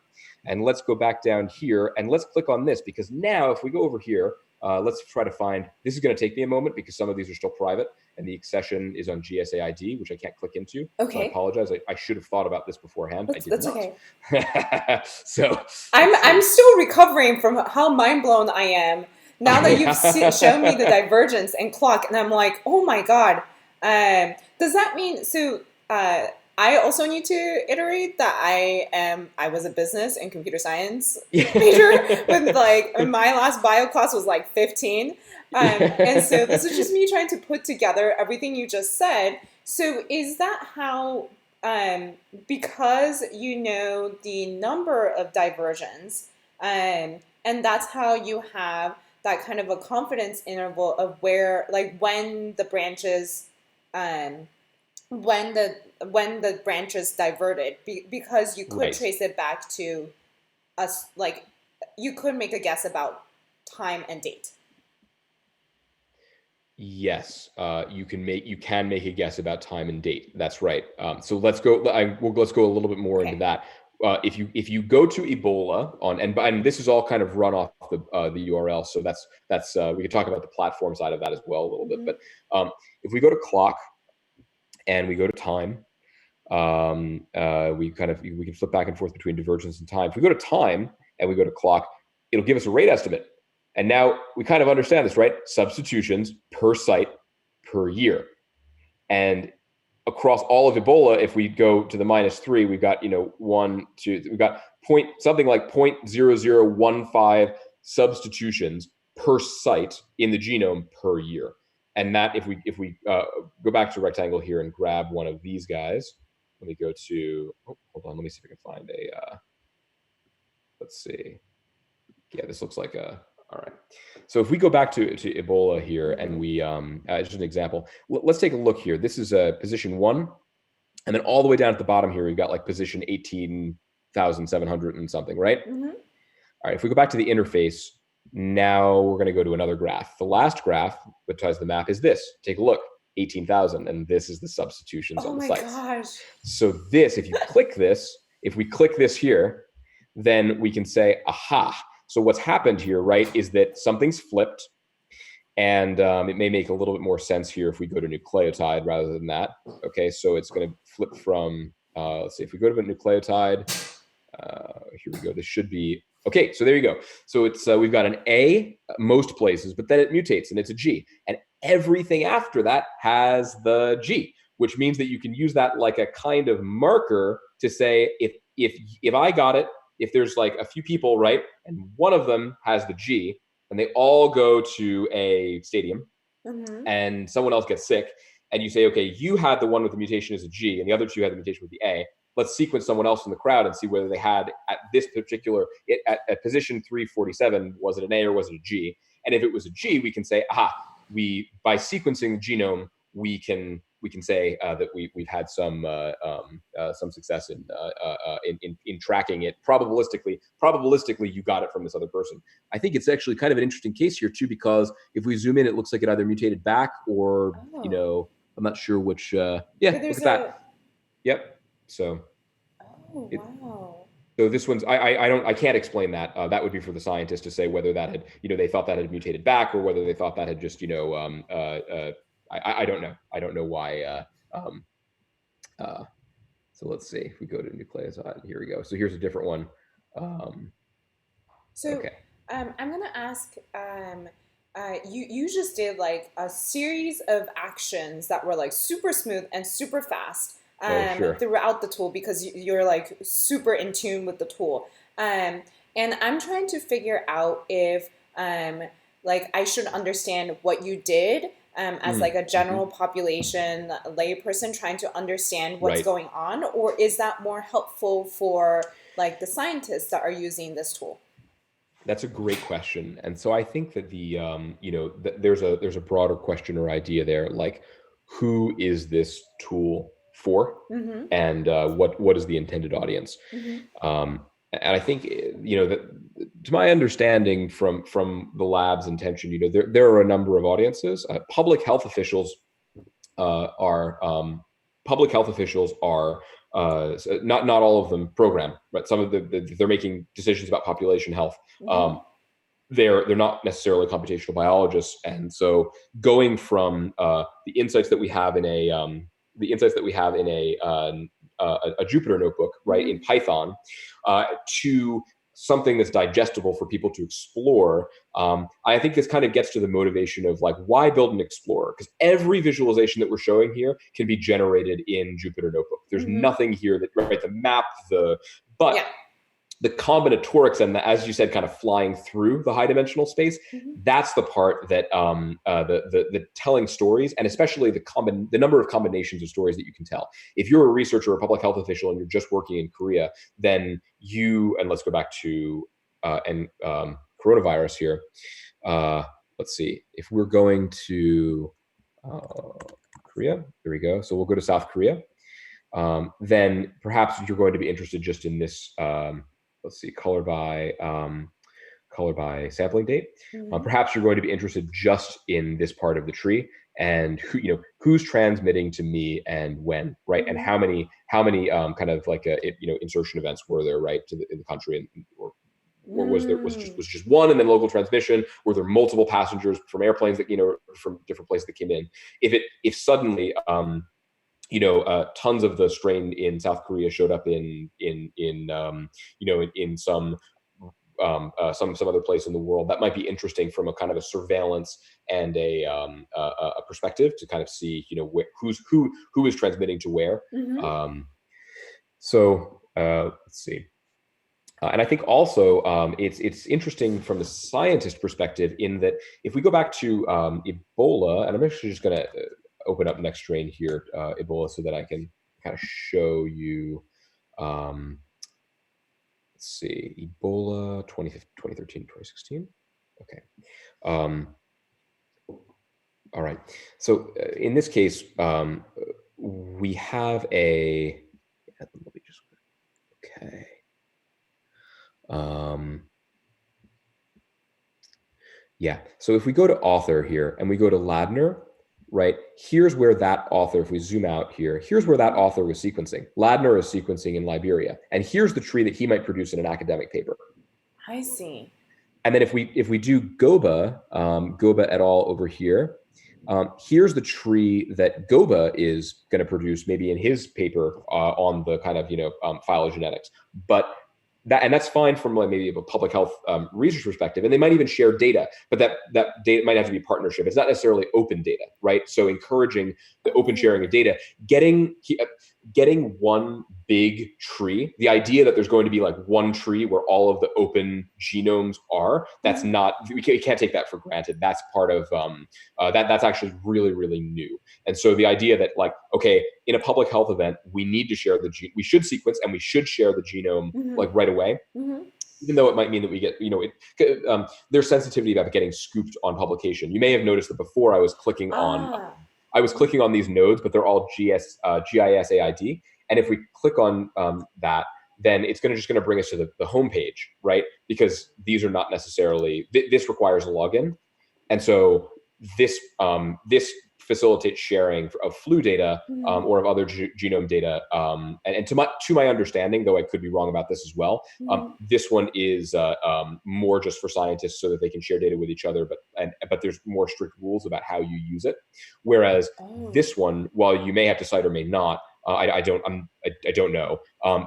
and let's go back down here, and let's click on this, because now if we go over here, let's try to find. This is going to take me a moment because some of these are still private, and the accession is on GSAID, which I can't click into. So I Okay. apologize. I should have thought about this beforehand. I did That's not. okay. So let's I'm see. still recovering from how mind blown I am now that you've shown me the divergence and clock, and I'm like, oh my God. Does that mean so? I also need to iterate that I was a business and computer science major with like my last bio class was like 15. And so this is just me trying to put together everything you just said. So is that how um, because you know the number of diversions, and that's how you have that kind of a confidence interval of where, like, when the branches, um, when the branches diverted, because you could Right. trace it back to us, like you could make a guess about time and date. Yes, you can make a guess about time and date. That's right. So let's go. Let's go a little bit more into Okay. that. If you go to Ebola on, and this is all kind of run off the URL. So that's we can talk about the platform side of that as well a little bit. Mm-hmm. But if we go to clock and we go to time, We can flip back and forth between divergence and time. If we go to time and we go to clock, it'll give us a rate estimate. And now we kind of understand this, right? Substitutions per site per year. And across all of Ebola, if we go to the -3, we've got, we've got something like 0.0015 substitutions per site in the genome per year. And that, if we go back to rectangle here and grab one of these guys, let me go to, hold on, let me see if I can find let's see. Yeah, this looks like all right. So if we go back to Ebola here, and we, just an example, let's take a look here. This is position 1. And then all the way down at the bottom here, we've got like position 18,700 and something, right? Mm-hmm. All right, if we go back to the interface, now we're going to go to another graph. The last graph, which has the map, is this. Take a look, 18,000, and this is the substitutions on the sites. Oh my gosh. So this, if you click this, if we click this here, then we can say, aha. So what's happened here, right, is that something's flipped. And it may make a little bit more sense here if we go to nucleotide rather than that. Okay, so it's going to flip from, let's see, if we go to a nucleotide, here we go. This should be, okay, so there you go. So it's we've got an A most places, but then it mutates and it's a G. And everything after that has the G, which means that you can use that like a kind of marker to say, if I got it, if there's like a few people, right, and one of them has the G, and they all go to a stadium, and someone else gets sick, and you say, okay, you had the one with the mutation as a G, and the other two had the mutation with the A. Let's sequence someone else in the crowd and see whether they had at this particular, at position 347, was it an A or was it a G? And if it was a G, we can say, aha, by sequencing the genome, we can say that we've had some success in tracking it probabilistically. Probabilistically, you got it from this other person. I think it's actually kind of an interesting case here too, because if we zoom in, it looks like it either mutated back or I'm not sure which. Yeah, look at that. Yep. So. Oh wow. So this one's I can't explain that. That would be for the scientists to say whether that had they thought that had mutated back or whether they thought that had just I don't know. I don't know why. So let's see if we go to nucleoside. Here we go. So here's a different one. Okay. I'm gonna ask. You just did like a series of actions that were like super smooth and super fast throughout the tool because you're like super in tune with the tool. And I'm trying to figure out if like I should understand what you did as like a general population layperson trying to understand what's going on, or is that more helpful for like the scientists that are using this tool? That's a great question, and so I think that there's a broader question or idea there, like who is this tool for, and what is the intended audience? And I think that, to my understanding from the lab's intention, there are a number of audiences. Public health officials are not all of them program, right? Some of they're making decisions about population health. They're not necessarily computational biologists, and so going from the insights that we have in a Jupyter notebook, right, in Python, to something that's digestible for people to explore. I think this kind of gets to the motivation of like, why build an explorer? Because every visualization that we're showing here can be generated in Jupyter notebook. There's nothing here that, right, the map, the combinatorics and as you said, kind of flying through the high dimensional space, that's the part that the telling stories, and especially the number of combinations of stories that you can tell. If you're a researcher or a public health official and you're just working in Korea, then and let's go back to coronavirus here. Let's see, if we're going to Korea, there we go. So we'll go to South Korea. Then perhaps you're going to be interested just in this, let's see, color by sampling date. Perhaps you're going to be interested just in this part of the tree and who's transmitting to me and when, right? And how many kind of like insertion events were there, right, in the country, or was just one and then local transmission? Were there multiple passengers from airplanes that from different places that came in? If suddenly tons of the strain in South Korea showed up in some other place in the world. That might be interesting from a kind of a surveillance and a perspective to kind of see who is transmitting to where. Mm-hmm. Let's see. And I think also it's interesting from the scientist perspective in that if we go back to Ebola, and I'm actually just going to open up Nextstrain here, Ebola, so that I can kind of show you. Let's see, Ebola 2013, 2016. Okay. All right. So in this case, we have a. Let me just. Okay. Yeah. So if we go to author here and we go to Ladner, right, here's where that author, if we zoom out here, here's where that author was sequencing. Ladner is sequencing in Liberia. And here's the tree that he might produce in an academic paper. I see. And then if we do Goba, Goba et al. Over here, here's the tree that Goba is going to produce maybe in his paper on the kind of phylogenetics. But that's fine from like maybe a public health research perspective, and they might even share data, but that data might have to be partnership. It's not necessarily open data, right? So encouraging the open sharing of data, getting one big tree. The idea that there's going to be like one tree where all of the open genomes are, that's not, we can't take that for granted. That's part of that's actually really, really new. And so the idea that like, okay, in a public health event, we need to share we should sequence and we should share the genome like right away. Even though it might mean that we get, there's sensitivity about getting scooped on publication. You may have noticed that before I was clicking on these nodes, but they're all GISAID. And if we click on that, then it's just going to bring us to the home page, right? Because these are not necessarily, this requires a login. And so this facilitates sharing of flu data or of other genome data. And to my understanding, though I could be wrong about this as well, this one is more just for scientists so that they can share data with each other, but there's more strict rules about how you use it. Whereas this one, while you may have to cite or may not, I don't know.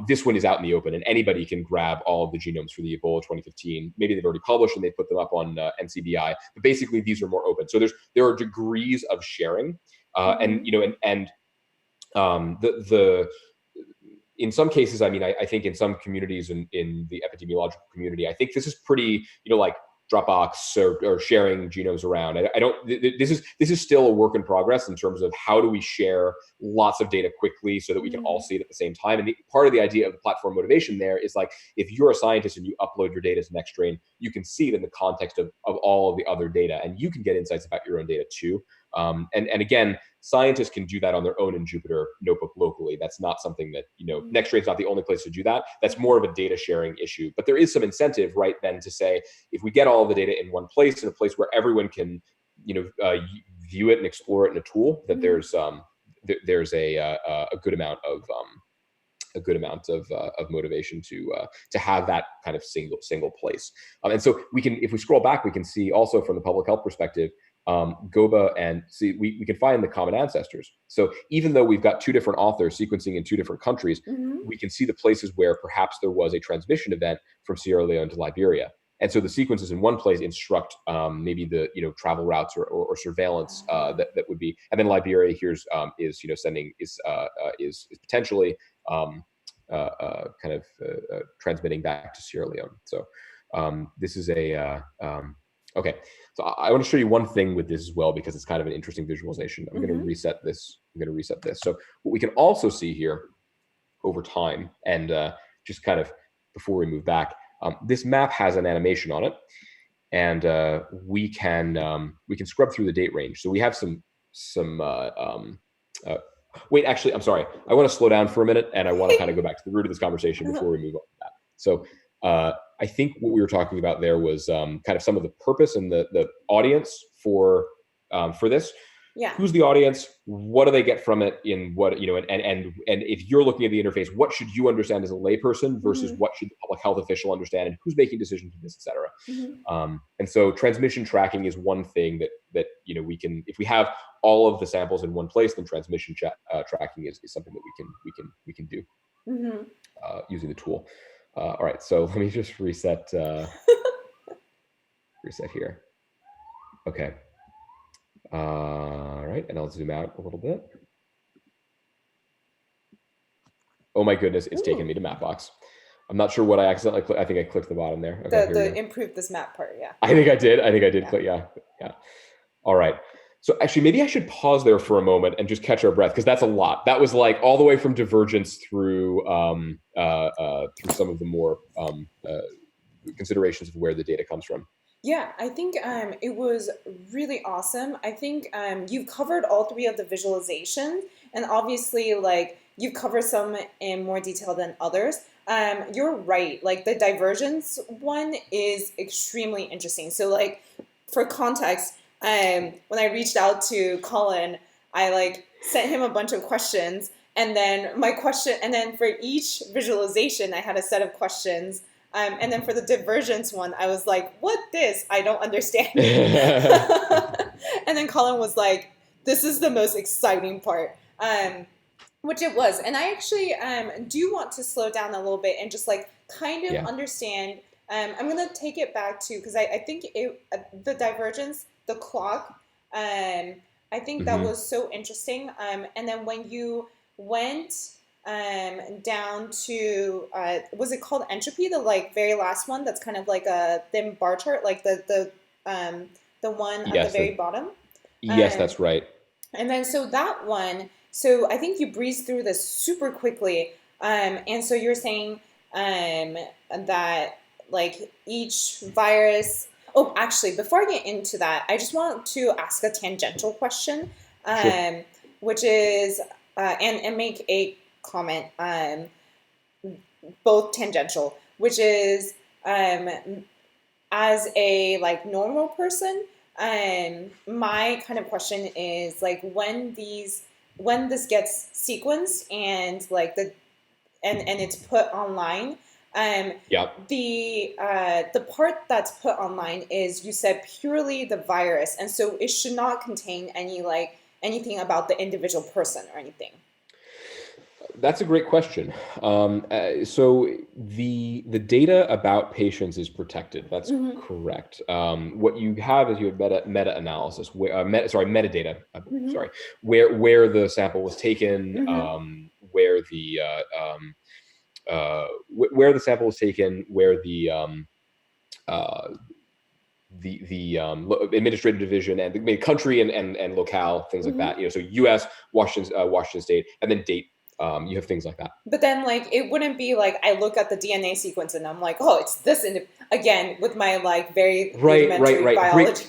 This one is out in the open, and anybody can grab all of the genomes for the Ebola 2015. Maybe they've already published and they put them up on NCBI. But basically, these are more open. So there are degrees of sharing, in some cases, I mean, I think in some communities in the epidemiological community, I think this is pretty, like Dropbox or sharing genomes around. I don't. This is still a work in progress in terms of how do we share lots of data quickly so that we can all see it at the same time. And part of the idea of the platform motivation there is like if you're a scientist and you upload your data to Nextstrain, you can see it in the context of all of the other data, and you can get insights about your own data too. And again, scientists can do that on their own in Jupyter Notebook locally. That's not something that, Nextstrain's not the only place to do that. That's more of a data sharing issue. But there is some incentive, right, then to say, if we get all of the data in one place, in a place where everyone can, view it and explore it in a tool, that there's a good amount of motivation to have that kind of single place. And so if we scroll back, we can see also from the public health perspective, Goba and see, we can find the common ancestors. So even though we've got two different authors sequencing in two different countries, we can see the places where perhaps there was a transmission event from Sierra Leone to Liberia. And so the sequences in one place instruct maybe the travel routes or surveillance that would be, and then Liberia here's is potentially transmitting back to Sierra Leone. So this is okay. So I want to show you one thing with this as well, because it's kind of an interesting visualization. I'm going to reset this. So what we can also see here over time, and just kind of before we move back, this map has an animation on it, and we can scrub through the date range. So we have some wait, actually, I'm sorry. I want to slow down for a minute, and I want to kind of go back to the root of this conversation before we move on to that. So I think what we were talking about there was kind of some of the purpose and the audience for this. Yeah. Who's the audience? What do they get from it? In what, and if you're looking at the interface, what should you understand as a layperson versus what should the public health official understand, and who's making decisions in this, et cetera. And so transmission tracking is one thing that we can, if we have all of the samples in one place, then transmission tracking is something that we can do using the tool. All right, so let me just reset here. Okay. All right, and I'll zoom out a little bit. Oh my goodness, it's taken me to Mapbox. I'm not sure what I accidentally clicked. I think I clicked the bottom there. Okay, the improve this map part, yeah. I think I did click, yeah. All right. So actually, maybe I should pause there for a moment and just catch our breath, because that's a lot. That was like all the way from divergence through some of the more considerations of where the data comes from. Yeah, I think it was really awesome. I think you've covered all three of the visualizations, and obviously, like, you've covered some in more detail than others. You're right. Like, the divergence one is extremely interesting. So, like, for context, when I reached out to Colin, I like sent him a bunch of questions, and then for each visualization, I had a set of questions. And then for the divergence one, I was like, what this? I don't understand. And then Colin was like, this is the most exciting part, which it was. And I actually do want to slow down a little bit and just like kind of understand. I'm going to take it back to, because I think the divergence, the clock, I think that was so interesting. And then when you went down to was it called entropy, the like very last one that's kind of like a thin bar chart, like the one at the very bottom? Yes, that's right. And then so that one, so I think you breezed through this super quickly, and so you're saying that like each virus. Oh, actually, before I get into that, I just want to ask a tangential question, Sure. which is and make a comment, both tangential, which is as a like normal person, my kind of question is like when this gets sequenced and like and it's put online. The part that's put online is, you said, purely the virus, and so it should not contain any like anything about the individual person or anything. That's a great question. So the data about patients is protected. That's correct. What you have is you have meta analysis, metadata. Where the sample was taken, where the sample was taken, where the administrative division and the country and locale, things like that. So U.S., Washington State, and then date. You have things like that. But then, like, it wouldn't be like I look at the DNA sequence and I'm like, oh, it's this. Again, with my like very rudimentary biology.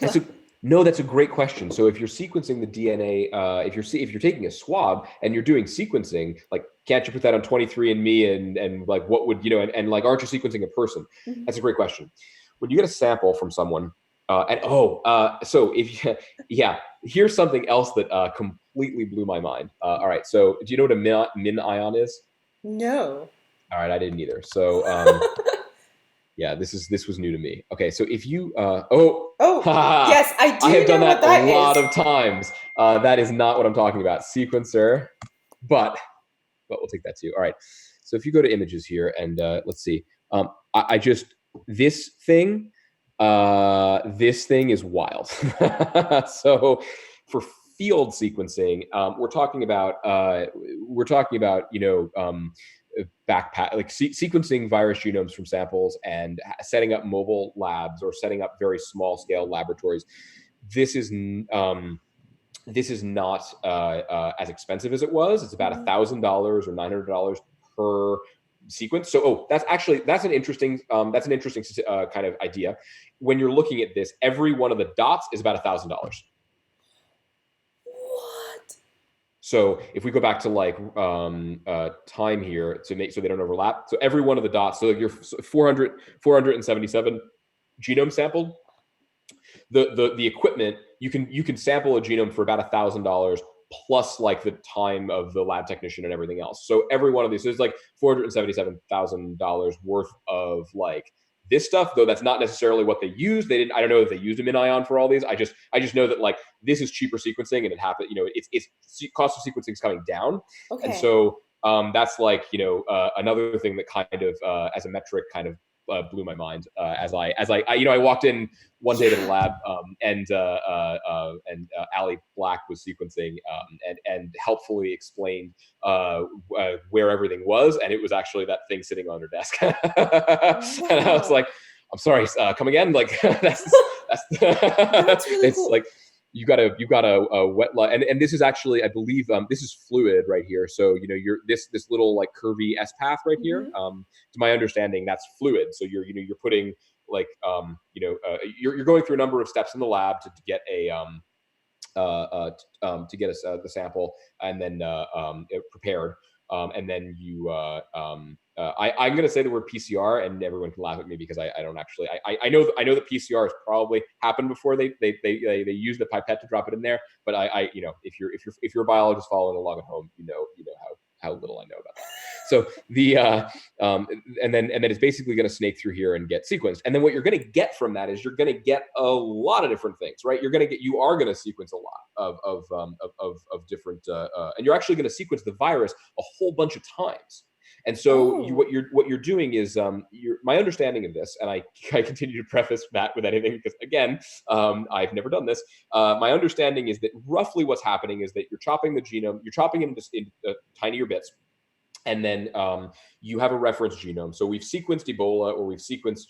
That's a great question. So if you're sequencing the DNA, if you're taking a swab and you're doing sequencing, like, can't you put that on 23andMe and like what would and like, aren't you sequencing a person? That's a great question. When you get a sample from someone, so if here's something else that completely blew my mind. All right, so do you know what a min ion is? No. All right, I didn't either. So yeah, this was new to me. Okay, so if you yes, I do. I have done that a lot of times. That is not what I'm talking about. Sequencer, but we'll take that too. All right, so if you go to images here and let's see, I just this thing is wild. So for field sequencing, we're talking about backpack, like sequencing virus genomes from samples and setting up mobile labs or setting up very small scale laboratories. This is not as expensive as it was. It's about $1,000 or $900 per sequence. So, that's an interesting kind of idea. When you're looking at this, every one of the dots is about $1,000. What? So if we go back to like time here to make so they don't overlap. So every one of the dots, so you're 477 genome sampled. The equipment you can sample a genome for about $1,000 plus like the time of the lab technician and everything else. So every one of these, so there's like $477,000 worth of like this stuff, though that's not necessarily what they use. They didn't. I don't know if they used a MinION for all these. I just know that like this is cheaper sequencing, and it happened. It's cost of sequencing is coming down, and Okay. so that's like another thing that kind of as a metric kind of blew my mind I walked in one day to the Yeah. lab Ali Black was sequencing and helpfully explained where everything was, and it was actually that thing sitting on her desk. And I was Wow. like, I'm sorry, come again? Like that's That's really it's cool. like you got a wet line, and this is actually, I believe, this is fluid right here. So you're this little like curvy S path right here. Hmm. To my understanding, that's fluid. So you're putting like you're going through a number of steps in the lab to get a to get us the sample and then it prepared. And then I'm going to say the word PCR, and everyone can laugh at me because I don't actually. I know that PCRs probably happened before they use the pipette to drop it in there. But if you're a biologist following along at home, you know how little I know about that. So the and then it's basically going to snake through here and get sequenced. And then what you're going to get from that is you're going to get a lot of different things, right? You are going to sequence a lot of different, and you're actually going to sequence the virus a whole bunch of times. And so Oh. what you're doing is my understanding of this, and I continue to preface that with anything because again, I've never done this. My understanding is that roughly what's happening is that you're chopping the genome, you're chopping it into tinier bits, and then you have a reference genome. So we've sequenced Ebola, or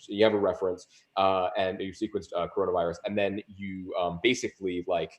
you have a reference, and you've sequenced coronavirus, and then you basically like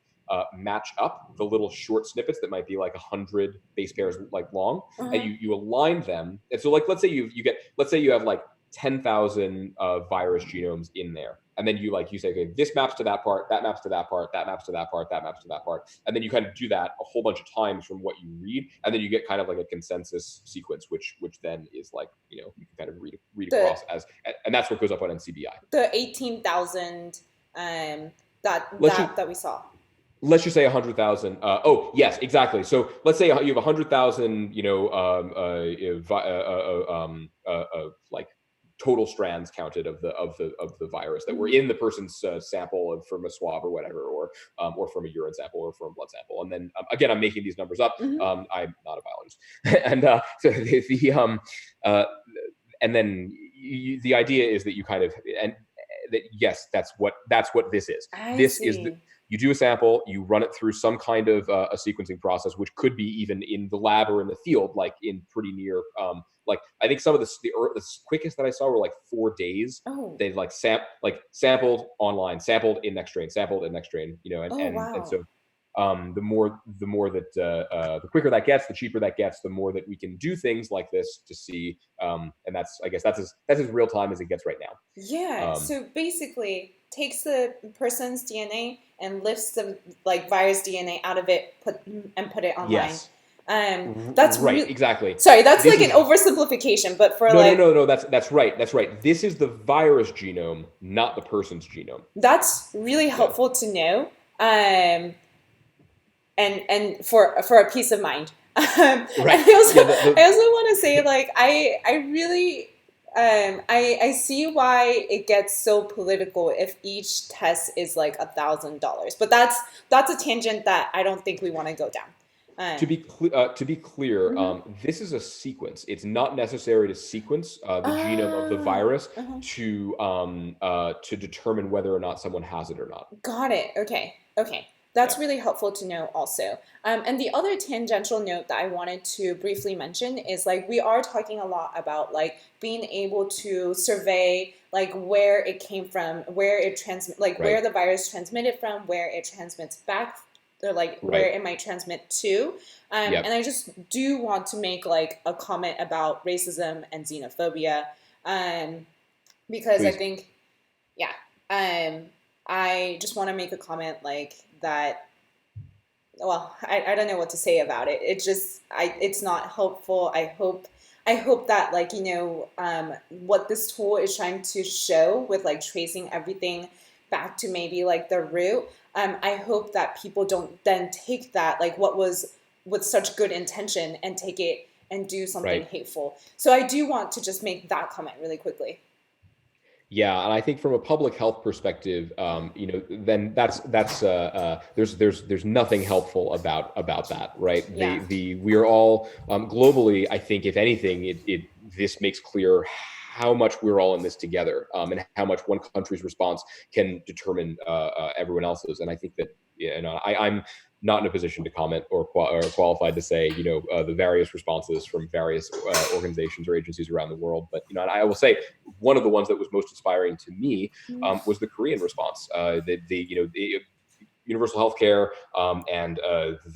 match up the little short snippets that might be like 100 base pairs like long, and Uh-huh. you align them. And so like let's say you have like 10,000 virus genomes in there. And then you say, okay, this maps to that part, that maps to that part, that maps to that part, that maps to that part. And then you kind of do that a whole bunch of times from what you read. And then you get kind of like a consensus sequence, which then is like, you can kind of read The across as, and that's what goes up on NCBI. the 18,000 that Let's just, that we saw. let's just say 100,000. Oh, yes, exactly. So let's say you have 100,000, like total strands counted of the virus that were Hmm. in the person's sample from a swab or whatever, or from a urine sample or from a blood sample. And then again, I'm making these numbers up. Hmm. I'm not a biologist, and so uh, and then the idea is that you kind of and that yes, that's what this is. I This is see. you do a sample, you run it through some kind of a sequencing process, which could be even in the lab or in the field, like in pretty near, like I think some of the quickest that I saw were like 4 days. Oh. They sampled online, sampled in Nextstrain, and Oh, and wow. so the more that the quicker that gets, the cheaper that gets, the more that we can do things like this to see, and I guess that's as real time as it gets right now. Yeah. So basically, takes the person's DNA and lifts the like virus DNA out of it, put it online. Yes. That's Right, real. exactly. Sorry, that's This like an is oversimplification, but for No, no, like no, no. That's right. That's right. This is the virus genome, not the person's genome. that's really Yeah. helpful to know. And for a peace of mind. And Right. Yeah. I also want to say like I really I see why it gets so political if each test is like $1,000, but that's a tangent that I don't think we want to go down. To be clear, Mhm. this is a sequence. It's not necessary to sequence the genome of the Ah, virus uh-huh. to determine whether or not someone has it or not. Got it. Okay. Okay. Yeah. That's really helpful to know also. And the other tangential note that I wanted to briefly mention is like we are talking a lot about like being able to survey like where it came from, where it like where Right. the virus transmitted from, where it transmits back, or like where Right. it might transmit to. Yeah. And I just do want to make like a comment about racism and xenophobia, um, because I Please. think yeah. Um, I just want to make a comment like that. Well, I don't know what to say about it. It just it's not helpful. I hope that what this tool is trying to show with like tracing everything back to maybe like the root, I hope that people don't then take that, like what was with such good intention, and take it and do something Right. hateful. So I do want to just make that comment really quickly. Yeah, and I think from a public health perspective, then there's nothing helpful about that, right? Yeah. We are all globally. I think if anything, it this makes clear how much we're all in this together, and how much one country's response can determine everyone else's. And I think that, I'm not in a position to comment or qualified to say, the various responses from various organizations or agencies around the world. But and I will say one of the ones that was most inspiring to me was the Korean response. The universal healthcare, and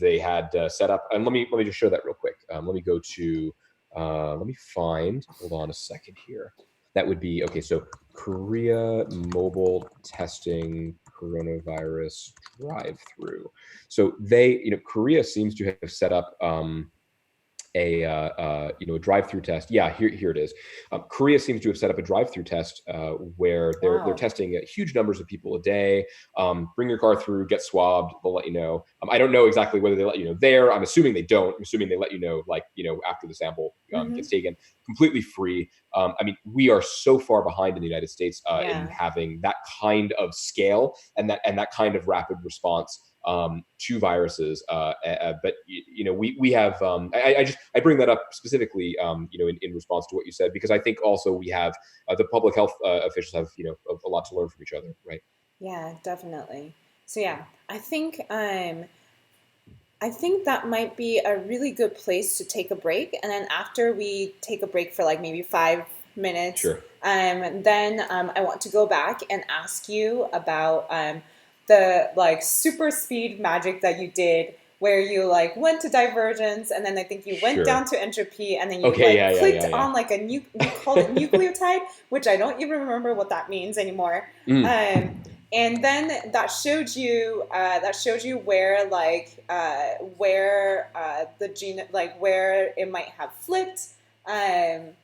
they had set up. And let me just show that real quick. Let me go to. Let me find. Hold on a second here. That would be okay. So Korea mobile testing coronavirus drive-through. So Korea seems to have set up a drive-through test. Yeah, here it is. Korea seems to have set up a drive-through test where they're Wow. testing huge numbers of people a day. Bring your car through, get swabbed. They'll let you know. I don't know exactly whether they let you know there. I'm assuming they don't. I'm assuming they let you know, like, after the sample Hmm. gets taken, completely free. I mean, we are so far behind in the United States in Yeah. having that kind of scale and that kind of rapid response to viruses. But we have. I bring that up specifically, in response to what you said, because I think also we have the public health officials have a lot to learn from each other, right? Yeah, definitely. So yeah, I think that might be a really good place to take a break. And then after we take a break for like maybe 5 minutes, Sure. then I want to go back and ask you about the like super speed magic that you did, where you like went to divergence, and then I think you went down Sure. to entropy, and then you Okay. like Yeah. Yeah. clicked Yeah. Yeah. on like you called it nucleotide, which I don't even remember what that means anymore. Mm, Um, and then that showed you where the gene, like where it might have flipped, um,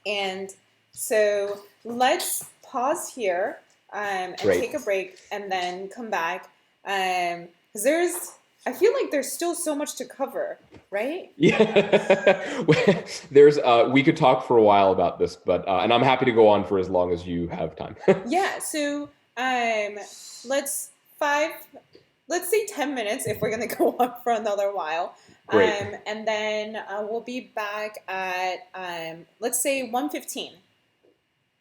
and so let's pause here, and great. take a break and then come back, because there's I feel like there's still so much to cover, right? Yeah. There's we could talk for a while about this, but and I'm happy to go on for as long as you have time. Yeah, so let's five, let's say 10 minutes if we're gonna go on for another while, Great. and then we'll be back at let's say 1:15.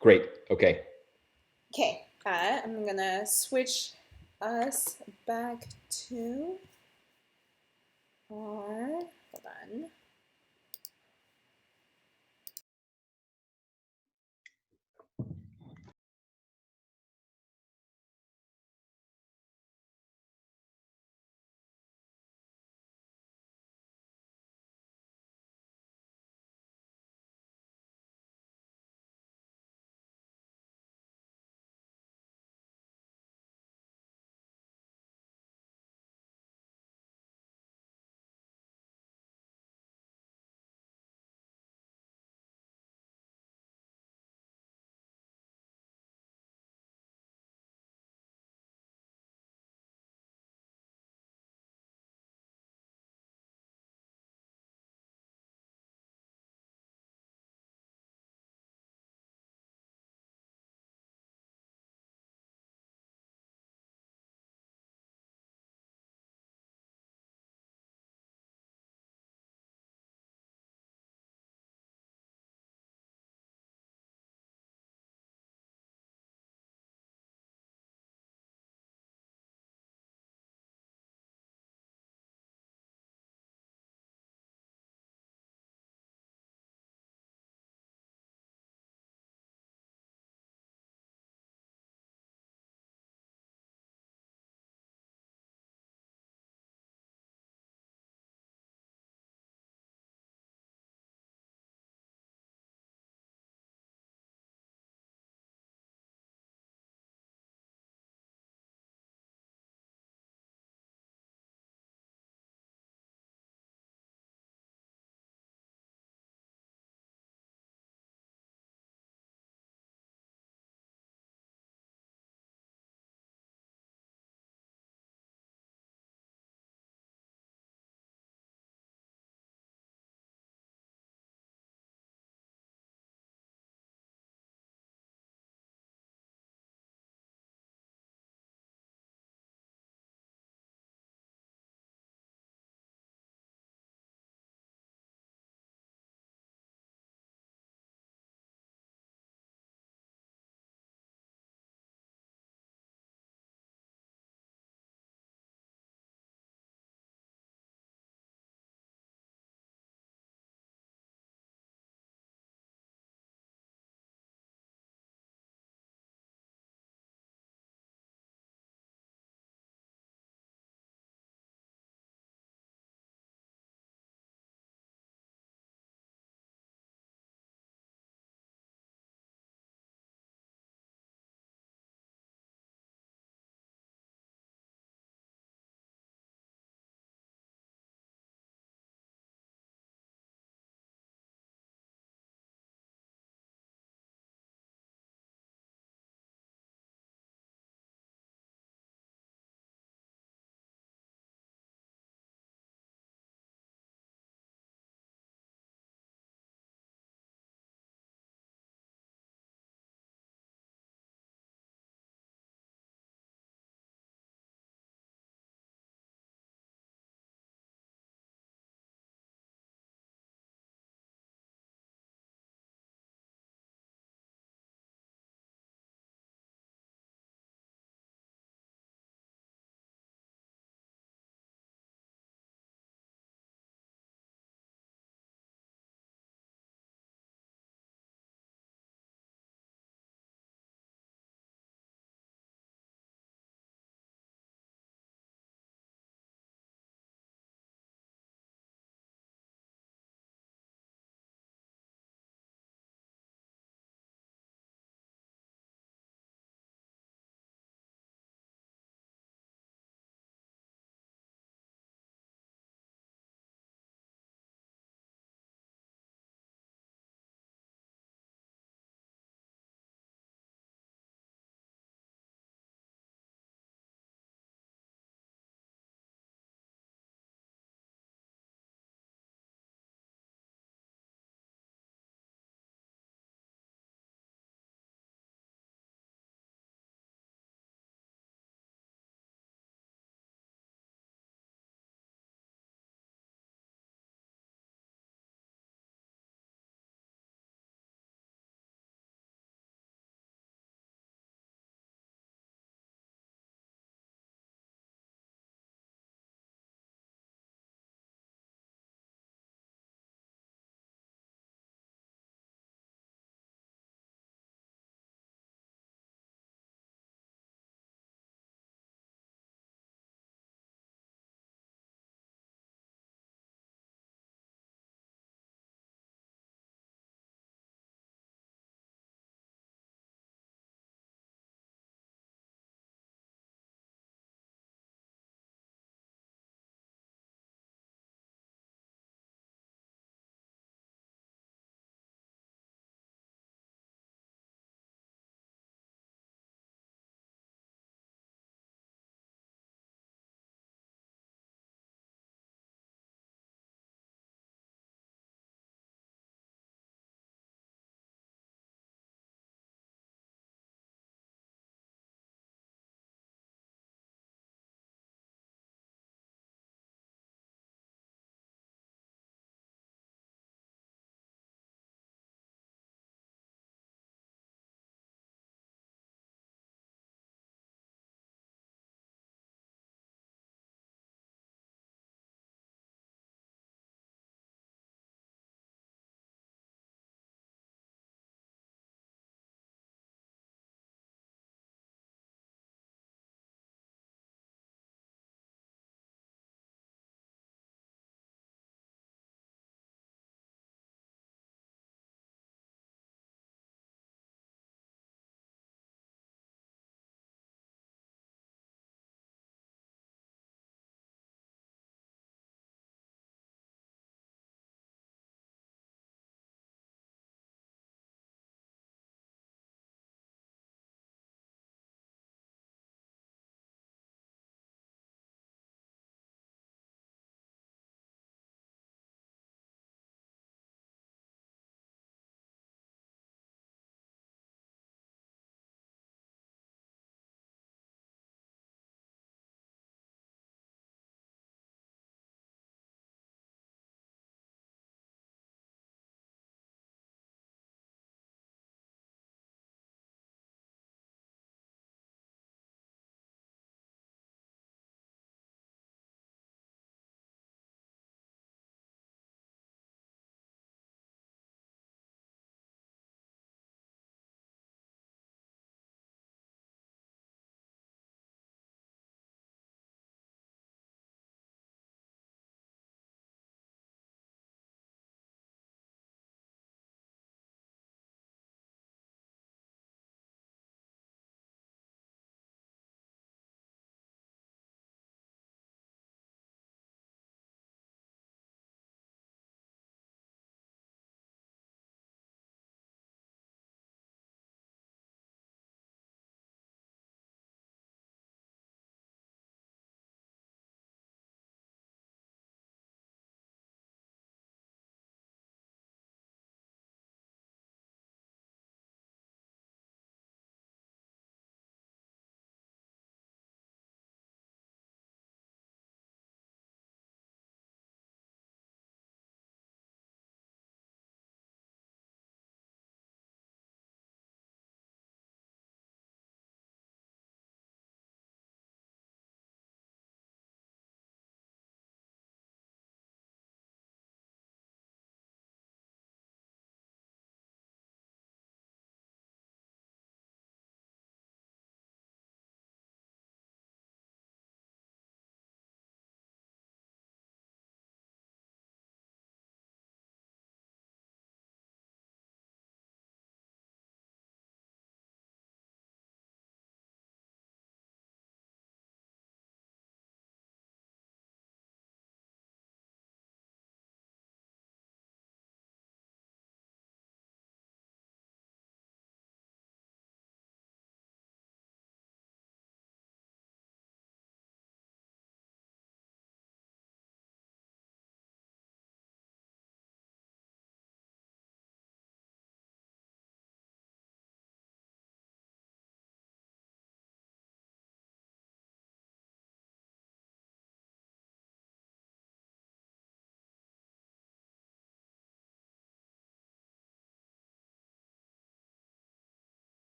Great. Okay. Okay, I'm gonna switch us back to our hold on.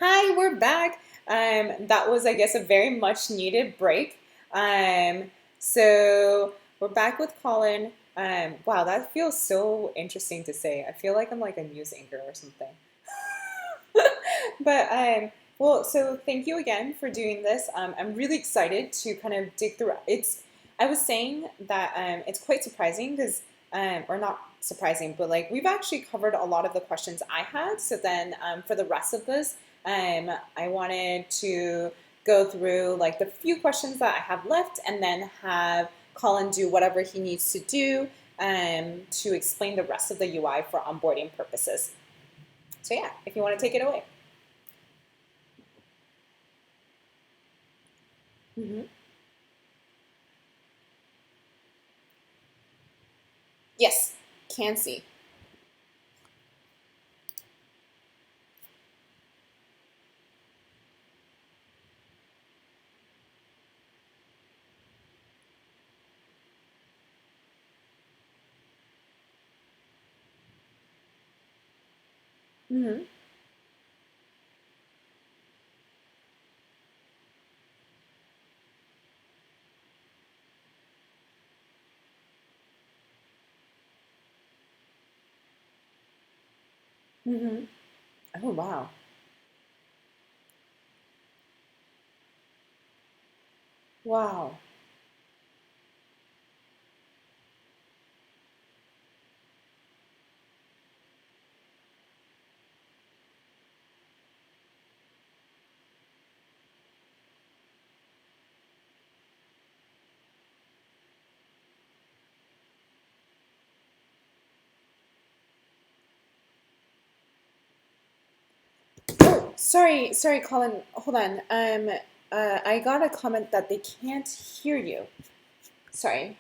Hi, we're back. That was, I guess, a very much needed break. So we're back with Colin. Wow, that feels so interesting to say. I feel like I'm like a news anchor or something. But well, so thank you again for doing this. I'm really excited to kind of dig through. I was saying that it's quite surprising because, or not surprising, but like we've actually covered a lot of the questions I had. So then for the rest of this, I wanted to go through like the few questions that I have left, and then have Colin do whatever he needs to do to explain the rest of the UI for onboarding purposes. So yeah, if you want to take it away. Mm-hmm. Yes, can see. Mm-hmm. Mm-hmm. Oh wow. Wow. Oh, sorry, Colin. Hold on. I got a comment that they can't hear you. Sorry.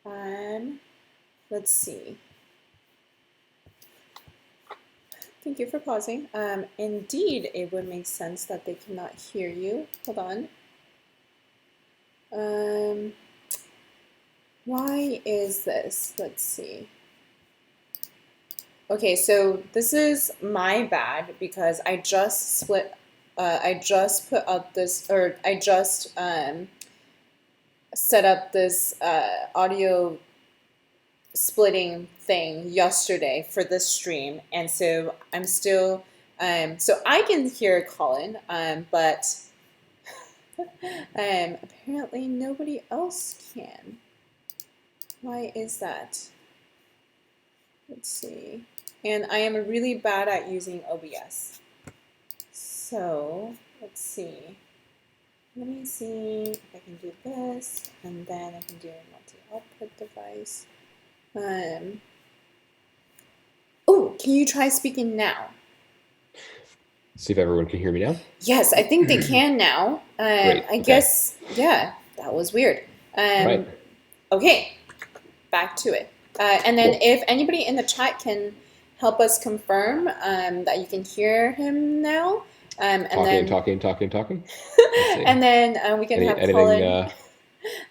Um, let's see. Thank you for pausing. Indeed, it would make sense that they cannot hear you. Hold on. Um, why is this? Let's see. Okay, so this is my bad because I just I just put up this, or I just set up this audio splitting thing yesterday for this stream, and so I'm still, so I can hear Colin, but apparently nobody else can. Why is that? Let's see. And I am really bad at using OBS. So let's see. Let me see if I can do this, and then I can do a multi-output device. Oh, can you try speaking now? See if everyone can hear me now. Yes, I think they can now. Great. I Okay. guess, yeah, that was weird. Right. Okay, back to it. And then Cool. if anybody in the chat can help us confirm that you can hear him now, and then Talking. Let's see. and then we can have Anything?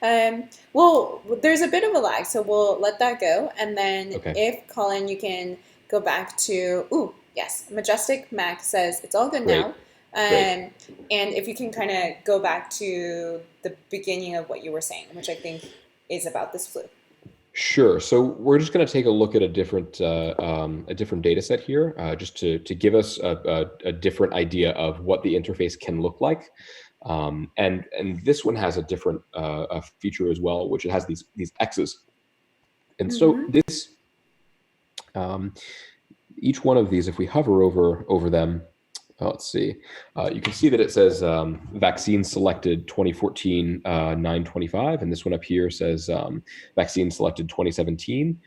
Colin. Well, there's a bit of a lag, so we'll let that go. And then Okay. if Colin, you can go back to, ooh, yes, Majestic Mac says it's all good Great. now. Great. And if you can kind of go back to the beginning of what you were saying, which I think is about this flu. Sure. So we're just going to take a look at a different data set here, just to give us a different idea of what the interface can look like. And this one has a different a feature as well, which it has these X's. And so this each one of these, if we hover over them, let's see, you can see that it says vaccine selected 2014 925, and this one up here says vaccine selected 2017.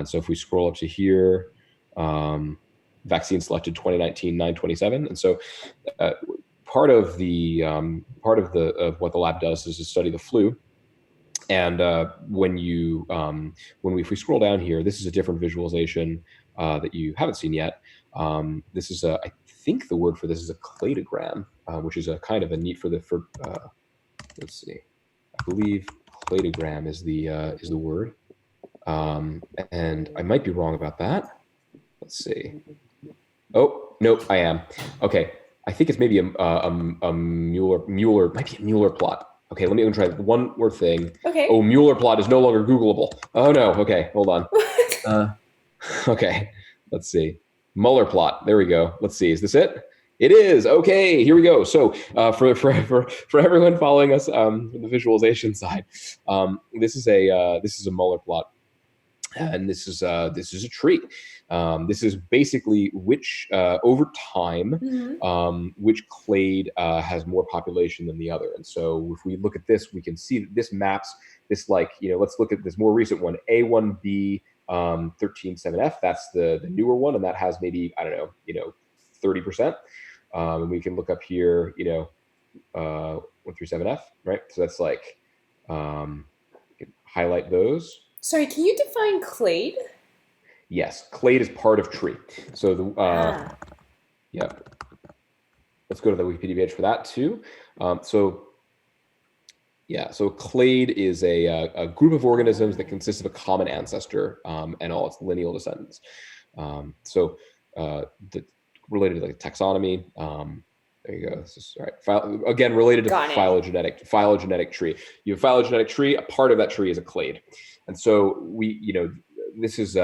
So if we scroll up to here, vaccine selected 2019 927, and so part of what the lab does is to study the flu. And if we scroll down here, this is a different visualization that you haven't seen yet. This is I think the word for this is a cladogram, which is a kind of a neat let's see, I believe cladogram is the word, and I might be wrong about that. Let's see. Oh, nope, I am. Okay. I think it's maybe a Mueller, might be a Mueller plot. Okay, let me try one more thing. Okay. Oh, Mueller plot is no longer Googleable. Oh no. Okay, hold on. Uh, okay, let's see. Mueller plot. There we go. Let's see. Is this it? It is. Okay, here we go. So for everyone following us from the visualization side, this is a Mueller plot, and this is a tree. This is basically which over time Mm-hmm. which clade has more population than the other. And so if we look at this, we can see that this maps this, like, let's look at this more recent one, A1B 137F. That's the newer one, and that has maybe, I don't know, 30%. And we can look up here, 137F, right? So that's like, we can highlight those. Sorry, can you define clade? Yes, clade is part of tree. So yep. Let's go to the Wikipedia page for that too. So clade is a group of organisms that consists of a common ancestor and all its lineal descendants. Related to like taxonomy. There you go. This is all right. Again, related to phylogenetic tree. You have phylogenetic tree. A part of that tree is a clade, and so this is if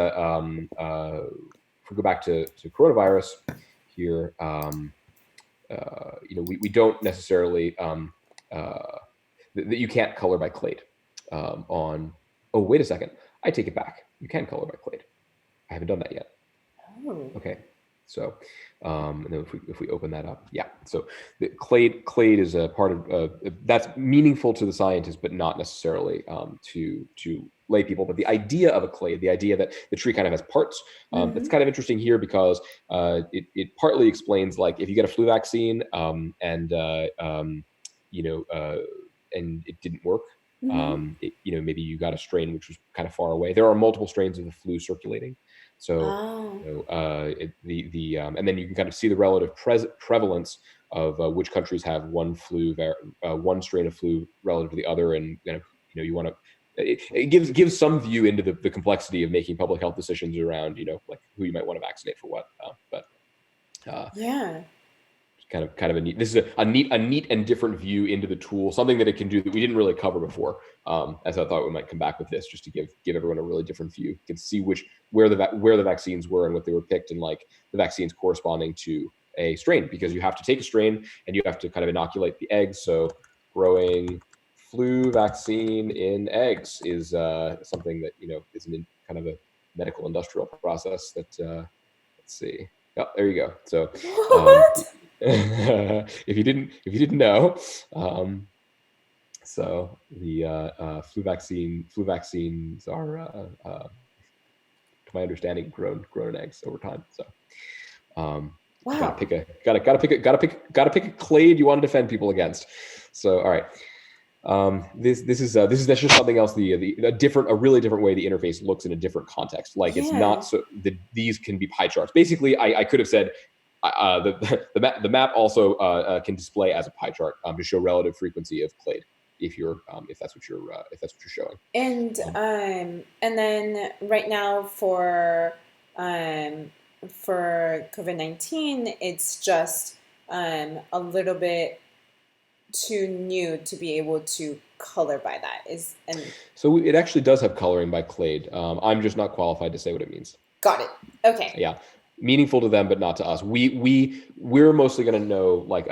we go back to coronavirus here, we don't necessarily that you can't color by clade on. Oh, wait a second. I take it back. You can color by clade. I haven't done that yet. Oh. Okay. So, and then if we open that up, yeah. So the clade is a part of that's meaningful to the scientists, but not necessarily to lay people. But the idea of a clade, the idea that the tree kind of has parts, that's kind of interesting here because it partly explains, like, if you get a flu vaccine and it didn't work. Maybe you got a strain which was kind of far away. There are multiple strains of the flu circulating, so and then you can kind of see the relative prevalence of which countries have one strain of flu relative to the other, and you want to. It gives some view into the complexity of making public health decisions around like who you might want to vaccinate for what. Yeah. Kind of a neat. This is a neat and different view into the tool. Something that it can do that we didn't really cover before. As I thought we might come back with this, just to give everyone a really different view. You can see where the vaccines were and what they were picked, and like the vaccines corresponding to a strain, because you have to take a strain and you have to kind of inoculate the eggs. So growing flu vaccine in eggs is something that is kind of a medical industrial process. That let's see. Oh, there you go. So. What? If you didn't know, so the flu vaccines are, to my understanding, grown in eggs over time. So, Wow. gotta pick a clade you want to defend people against. So, all right. This is that's just something else. A really different way the interface looks in a different context. Like, it's not so these can be pie charts. Basically, I could have said. The map also can display as a pie chart to show relative frequency of clade if that's what you're showing. And then right now for COVID-19, it's just a little bit too new to be able to color by that. So it actually does have coloring by clade. I'm just not qualified to say what it means. Got it. Okay. Yeah. Meaningful to them, but not to us. We're mostly going to know, like,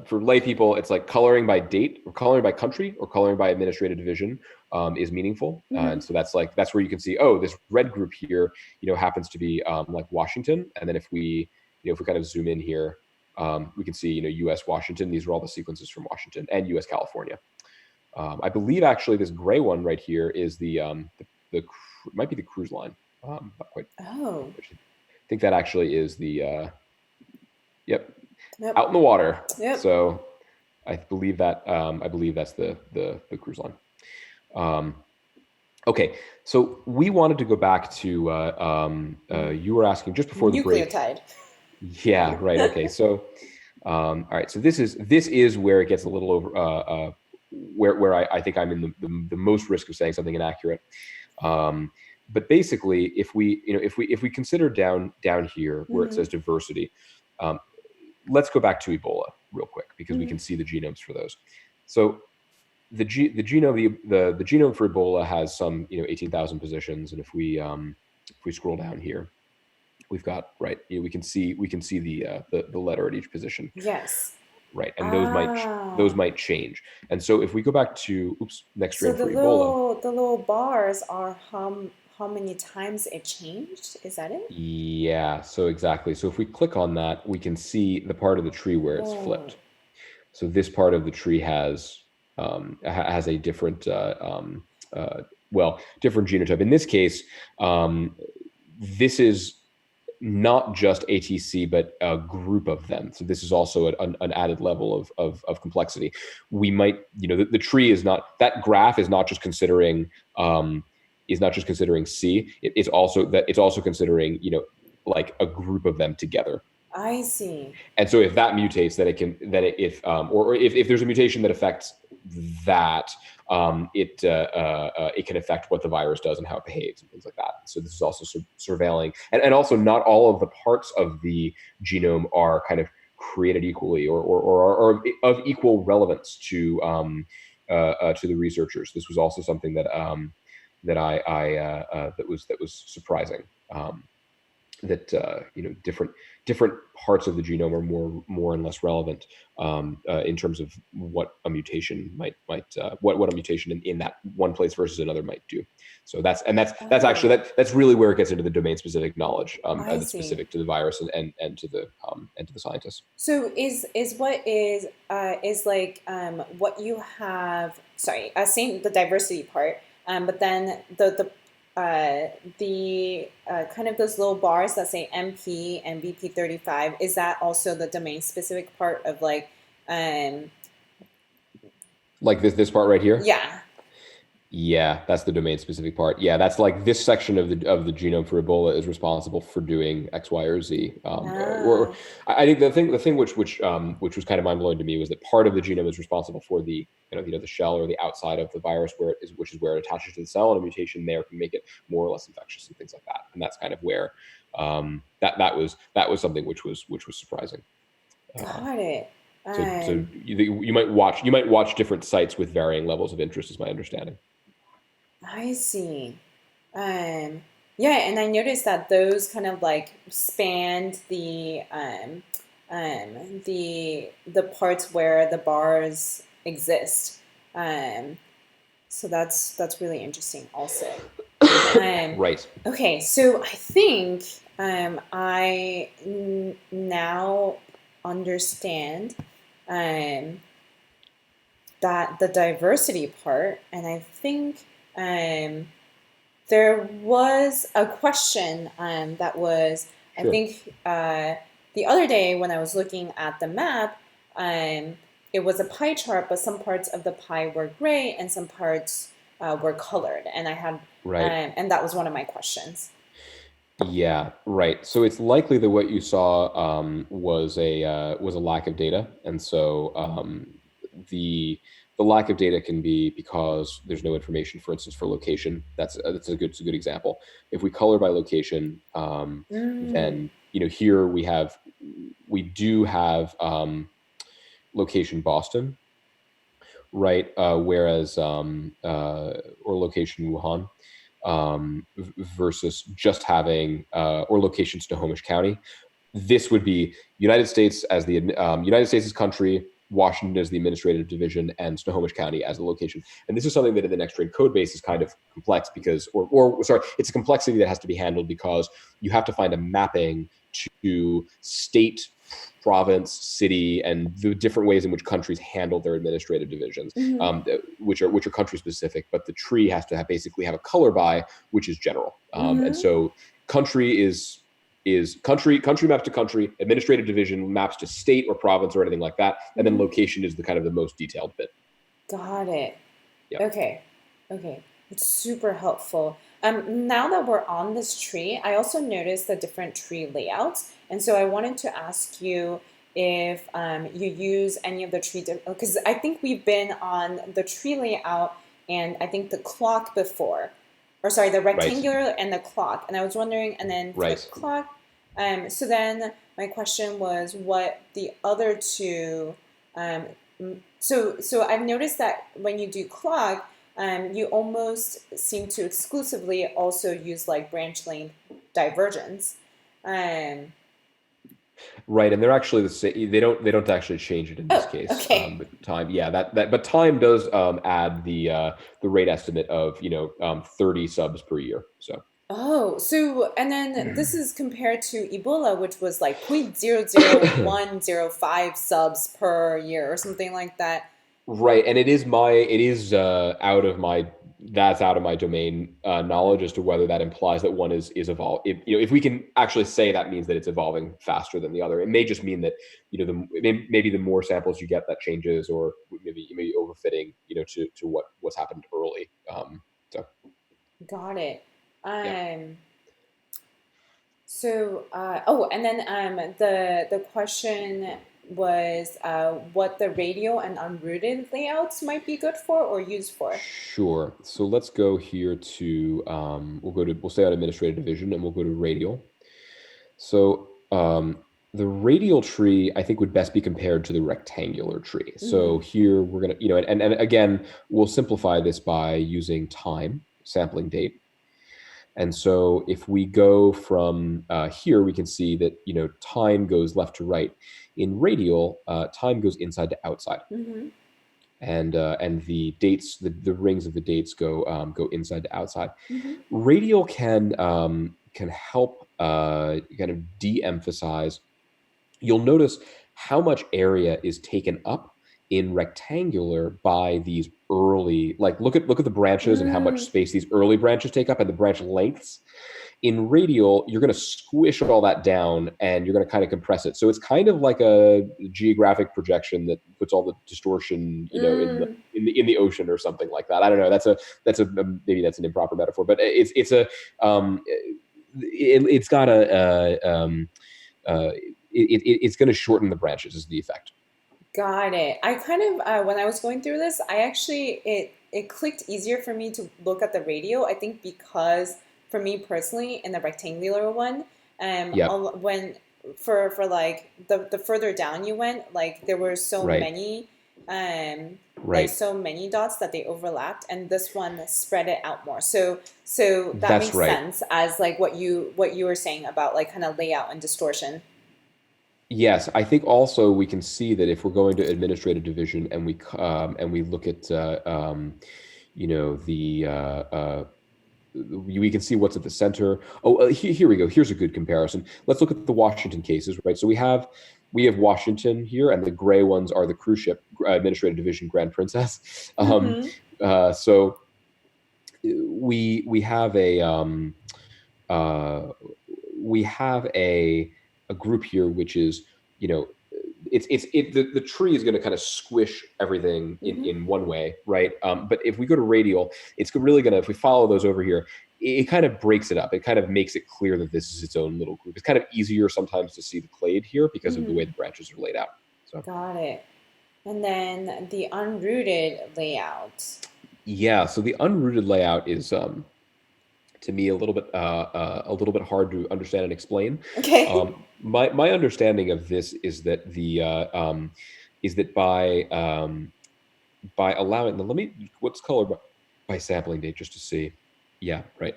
for lay people, it's like coloring by date or coloring by country or coloring by administrative division is meaningful. And so that's where you can see, oh, this red group here, happens to be like Washington. And then if we kind of zoom in here, we can see, U.S. Washington. These are all the sequences from Washington and U.S. California. I believe actually this gray one right here is the might be the cruise line. Not quite. Oh. I think that actually is the out in the water. Yep. So I believe that's the cruise line. Okay, so we wanted to go back to you were asking just before the break. Nucleotide. Yeah, right. Okay, so all right, so this is where it gets a little over where I think I'm in the most risk of saying something inaccurate. But basically, if we consider down here where it says diversity, let's go back to Ebola real quick because we Mm-hmm. can see the genomes for those. So the genome for Ebola has some 18,000 positions, and if we scroll down here, we've got we can see the letter at each position, Yes. right, and those Ah. might change. And so if we go back to So Nextstrain for Ebola, the little bars are how many times it changed? Is that it? yeah, so exactly. So if we click on that, we can see the part of the tree where it's Oh, flipped. So this part of the tree has a different different genotype. In this case, this is not just ATC, but a group of them. So this is also an added level of complexity. We might, the tree is not, that graph is not just considering C. It's also considering, like a group of them together. I see. And so if that mutates, then it can then it, or if there's a mutation that affects that, it can affect what the virus does and how it behaves and things like that. So this is also surveilling, and also not all of the parts of the genome are kind of created equally or of equal relevance to the researchers. This was also something that was surprising. That different parts of the genome are more and less relevant in terms of what a mutation what a mutation in that one place versus another might do. So that's actually Oh, that's really where it gets into the domain specific knowledge I that's see. specific to the virus and to the scientists. So is what is like what you have? Sorry, saying the diversity part, but then the kind of those little bars that say MP and BP35. Is that also the domain specific part of like, um, Like this part right here. yeah. Yeah, that's the domain specific part. Yeah, that's like this section of the genome for Ebola is responsible for doing X, Y, or Z. Or Ah, I think the thing which was kind of mind blowing to me was that part of the genome is responsible for the the shell or the outside of the virus where it is, which is where it attaches to the cell, and a mutation there can make it more or less infectious and things like that. And that's kind of where that was something which was surprising. Uh, got it. so Um, you might watch different sites with varying levels of interest, is my understanding. I see. Um, yeah, and I noticed that those kind of like spanned the parts where the bars exist. Um, so that's really interesting also. Um, Right. okay, so I think now understand um, that the diversity part, and I think um, there was a question that was, I Sure. think, the other day when I was looking at the map, it was a pie chart, but some parts of the pie were gray and some parts were colored, and Right. and that was one of my questions. Yeah, right. So it's likely that what you saw was a lack of data, and so the lack of data can be because there's no information, for instance, for location. That's a good example. If we color by location, Mm, then here we do have location Boston, right? Whereas or location Wuhan, versus just having or location Snohomish County. This would be United States as the United States as country, Washington as the administrative division, and Snohomish County as the location. And this is something that in the Nextstrain code base is kind of complex because, or sorry, it's a complexity that has to be handled because you have to find a mapping to state, province, city, and the different ways in which countries handle their administrative divisions, hmm which are country specific. But the tree has to basically have a color by, which is general. And hmm so country is country maps to country, administrative division maps to state or province or anything like that, and then hmm location is the kind of the most detailed bit. Got it. Yep. Okay. Okay. It's super helpful. Now that we're on this tree, I also noticed the different tree layouts. And so I wanted to ask you if you use any of the tree, because I think we've been on the tree layout and I think the clock before, or sorry, the Right. rectangular and the clock. And I was wondering, and then for the Right. clock, So then my question was what the other two. Um, so I've noticed that when you do clock, you almost seem to exclusively also use like branch length divergence. Um, Right, and they're actually the same. They don't actually change it in this oh, case. okay. But time, yeah, but time does add the rate estimate of 30 subs per year. So Oh, so and then this is compared to Ebola, which was like 0.00105 subs per year or something like that. right, and it is out of my that's out of my domain knowledge as to whether that implies that one is evolve. If we can actually say that means that it's evolving faster than the other, it may just mean that maybe the more samples you get that changes, or maybe overfitting to what's happened early. So Got it. yeah. Um, and then the question was what the radial and unrooted layouts might be good for or used for. Sure. So let's go here to we'll stay on administrative division and we'll go to radial. So the radial tree I think would best be compared to the rectangular tree. Mm-hmm. So here we're gonna and again we'll simplify this by using time sampling date. And so if we go from here, we can see that time goes left to right. In radial, time goes inside to outside, Mm-hmm. and the dates, the rings of the dates go inside to outside. Mm-hmm. Radial can help kind of de-emphasize. You'll notice how much area is taken up in rectangular by these early, like look at the branches and how much Mm, space these early branches take up and the branch lengths. In radial, you're going to squish all that down and you're going to kind of compress it. So it's kind of like a geographic projection that puts all the distortion, mm. in the ocean or something like that. I don't know. That's a maybe that's an improper metaphor, but it's a it's got uh, it's going to shorten the branches is the effect. Got it. I kind of when I was going through this, I actually it clicked easier for me to look at the radio. I think because for me personally, in the rectangular one, Yep. when for like the further down you went, like there were Right. Right. so many dots that they overlapped, and this one spread it out more. So that That's makes right. sense as like what you were saying about like kind of layout and distortion. Yes, I think also we can see that if we're going to administrative division and we look at the we can see what's at the center. Oh, here we go. Here's a good comparison. Let's look at the Washington cases, right? So we have Washington here, and the gray ones are the cruise ship administrative division Grand Princess. Mm-hmm. So we have uh, a group here which is you know the tree is going to kind of squish everything Mm-hmm. in one way, right? But if we go to radial, it's really going to, if we follow those over here, it kind of breaks it up. It kind of makes it clear that this is its own little group. It's kind of easier sometimes to see the clade here because of the way Mm-hmm. the branches are laid out. So Got it. And then the unrooted layout. yeah, so the unrooted layout is to me a little bit hard to understand and explain. Okay. My understanding of this is that by allowing let me what's colored by sampling date just to see. Yeah, right.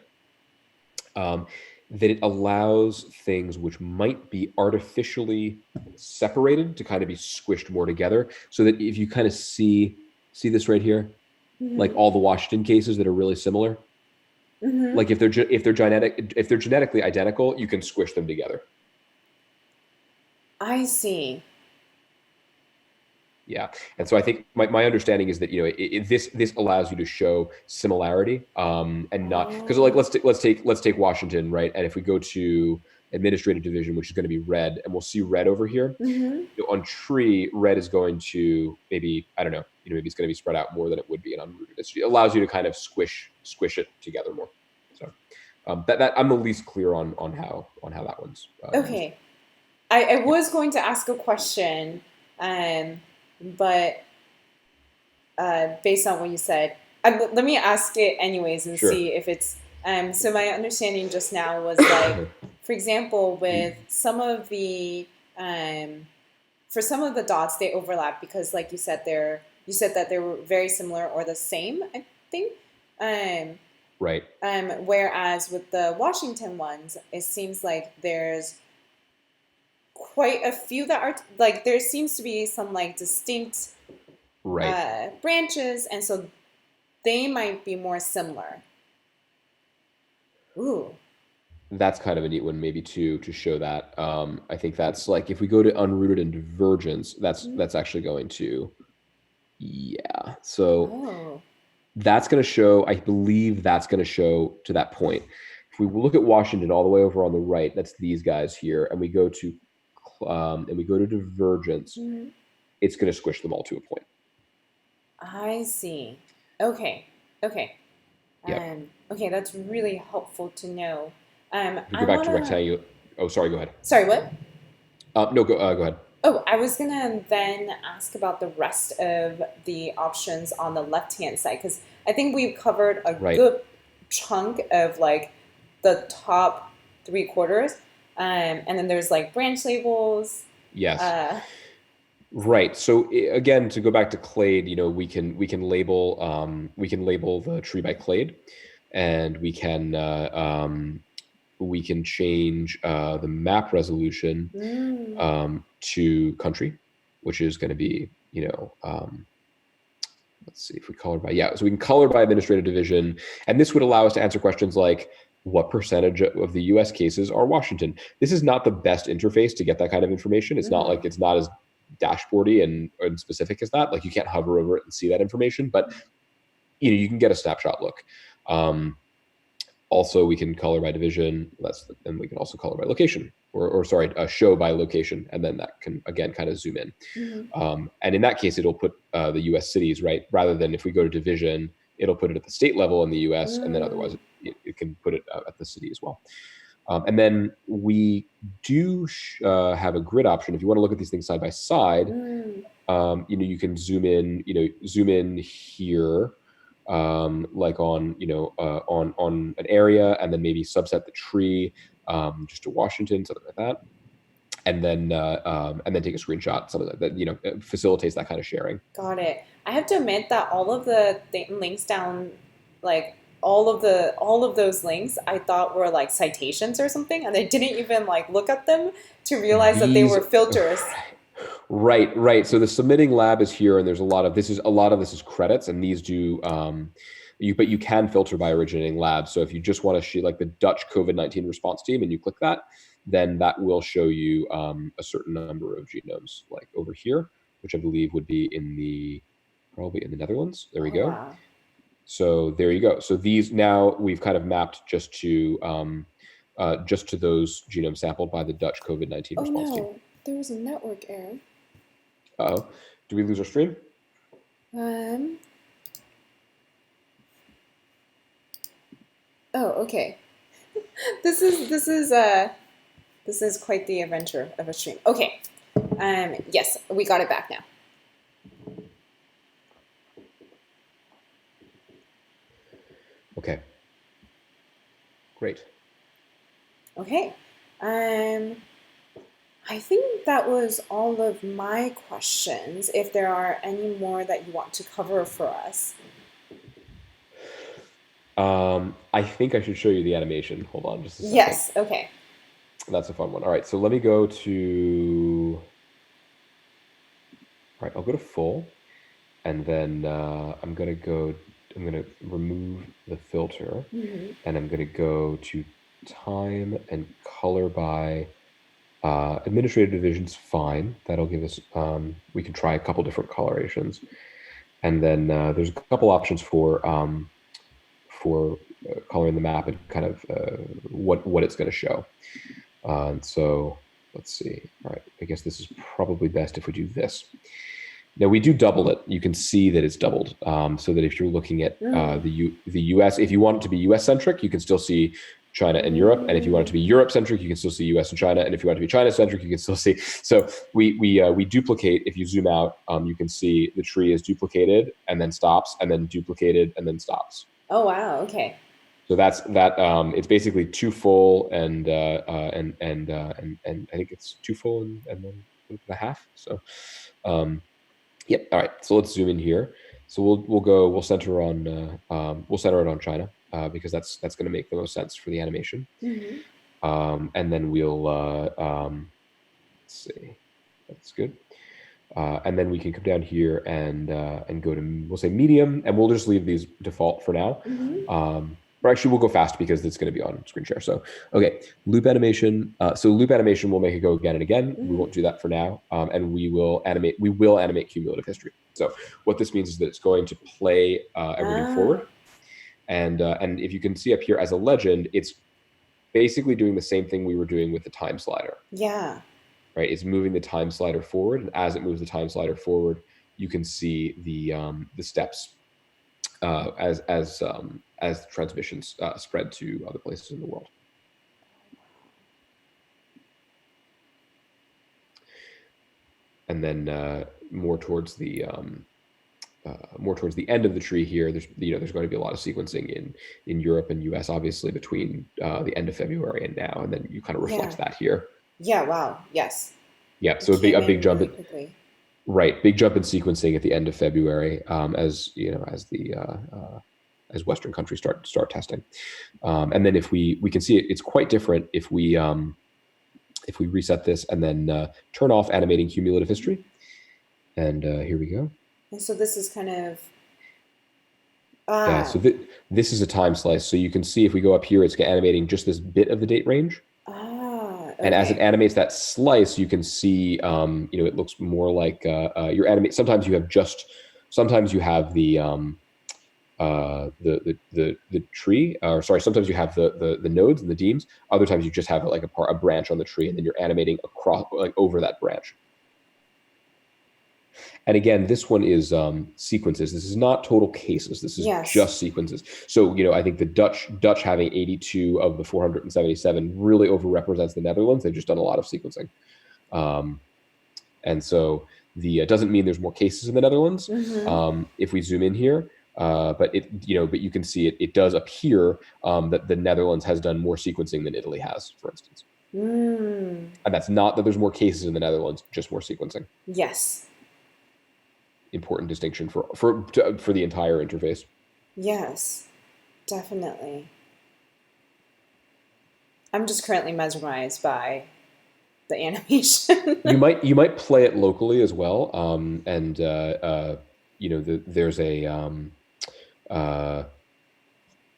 Um, that it allows things which might be artificially separated to kind of be squished more together, so that if you kind of see this right here, like Mm-hmm. all the Washington cases that are really similar, Mm-hmm. like if they're genetically identical, you can squish them together. I see. Yeah, and so I think my understanding is that this allows you to show similarity, and not because like Oh. let's take Washington, right, and if we go to administrative division, which is going to be red, and we'll see red over here. Mm-hmm. On tree, red is going to maybe, I don't know, maybe it's going to be spread out more than it would be in unrooted. It allows you to kind of squish it together more. So that I'm the least clear on how that one's used. Okay. I Yeah, was going to ask a question, um, but based on what you said, let me ask it anyways and sure. see if it's So my understanding just now was like, for example, with some of the for some of the dots they overlap because, like you said that they were very similar or the same. I think. Um, Right. Whereas with the Washington ones, it seems like there's quite a few that are like there seems to be some like distinct Right. branches, and so they might be more similar. Ooh. That's kind of a neat one, maybe too, to show that. I think that's like if we go to unrooted and divergence, that's actually going to, yeah. So Oh. that's going to show, I believe that's going to show to that point. If we look at Washington all the way over on the right, that's these guys here, and we go to divergence, Mm-hmm. it's going to squish them all to a point. I see. Okay. Okay. Yep. Okay, that's really helpful to know. If we I go back to wanna. rectangular, oh, sorry, go ahead. Sorry, what? No, go ahead. Oh, I was gonna then ask about the rest of the options on the left-hand side because I think we've covered a Right. good chunk of like the top three quarters, and then there's like branch labels. Yes. Uh, Right. So again, to go back to clade, we can label the tree by clade, and we can change the map resolution mm, to country, which is going to be let's see if we color by, yeah, so we can color by administrative division, and this would allow us to answer questions like what percentage of the US cases are Washington. This is not the best interface to get that kind of information. It's not mm-hmm. like it's not as dashboardy and specific as that. Like you can't hover over it and see that information, but you can get a snapshot look. Also, we can color by division. And we can also color by location, or sorry, show by location, and then that can again kind of zoom in. Mm-hmm. And in that case, it'll put the U.S. cities, right, rather than if we go to division, it'll put it at the state level in the U.S. and then otherwise it can put it at the city as well. And then we do have a grid option if you want to look at these things side by side. You can zoom in here, like on an area, and then maybe subset the tree just to Washington, something like that, and then take a screenshot, something that facilitates that kind of sharing. Got it. I have to admit that all of the links down, like all of those links, I thought were like citations or something, and I didn't even like look at them to realize that they These were filters. Right. So the submitting lab is here, and there's a lot of this is credits, and these do but you can filter by originating lab. So if you just want to see like the Dutch COVID-19 response team, and you click that, then that will show you a certain number of genomes, like over here, which I believe would be probably in the Netherlands. There we Oh go. wow. So there you go. So these now we've kind of mapped just to those genomes sampled by the Dutch COVID-19 Oh response team. no, there was a network error. Uh-oh. Do we lose our stream? Um. Oh, okay. This is quite the adventure of a stream. Okay. Yes, we got it back now. Okay. Great. Okay. I think that was all of my questions. If there are any more that you want to cover for us. I think I should show you the animation. Hold on just a second. Yes, okay. That's a fun one. All right, so let me go to... All right, I'll go to full, and then I'm going to remove the filter, and I'm going to go to time and color by administrative division's fine. That'll give us, we can try a couple different colorations. And then there's a couple options for coloring the map and kind of what it's going to show. So let's see. All right, I guess this is probably best if we do this. Now we do double it. You can see that it's doubled. So that if you're looking at the U.S., if you want it to be U.S. centric, you can still see China and Europe. And if you want it to be Europe centric, you can still see U.S. and China. And if you want it to be China centric, you can still see. So we duplicate. If you zoom out, you can see the tree is duplicated and then stops, and then duplicated and then stops. Oh wow, okay. So that's that. It's basically two full and I think it's two full and then a half. So, yep. All right. So let's zoom in here. So we'll center on we'll center it on China because that's going to make the most sense for the animation. Mm-hmm. And then we'll let's see. That's good. And then we can come down here and go to, we'll say medium, and we'll just leave these default for now. Mm-hmm. Or actually, we'll go fast because it's going to be on screen share. So, okay, loop animation. So loop animation, we'll make it go again and again. We won't do that for now, and we will animate. We will animate cumulative history. So what this means is that it's going to play everything forward, and if you can see up here as a legend, it's basically doing the same thing we were doing with the time slider. Yeah. Right, it's moving the time slider forward, and as it moves the time slider forward, you can see the steps as transmissions spread to other places in the world. And then more towards the end of the tree here, there's going to be a lot of sequencing in Europe and US, obviously between the end of February and now, and then you kind of reflect that here. Yeah. Wow. Yes. Yeah. So a big jump really quickly. Right, big jump in sequencing at the end of February, as as Western countries start testing, and then if we can see it, it's quite different if we reset this and then turn off animating cumulative history, and here we go. And so this is kind of yeah. So this is a time slice, so you can see if we go up here, it's animating just this bit of the date range. Okay. And as it animates that slice, you can see, it looks more like you're animate. Sometimes you have the tree, or sorry, sometimes you have the nodes and the deams. Other times you just have like a branch on the tree, and then you're animating across, like over that branch. And again, this one is sequences. This is not total cases. This is just sequences. So, I think the Dutch having 82 of the 477 really overrepresents the Netherlands. They've just done a lot of sequencing. And so it doesn't mean there's more cases in the Netherlands. If we zoom in here, but you can see it does appear that the Netherlands has done more sequencing than Italy has, for instance. And that's not that there's more cases in the Netherlands, just more sequencing. Yes. Important distinction for the entire interface. Yes, definitely. I'm just currently mesmerized by the animation. you might play it locally as well, and there's a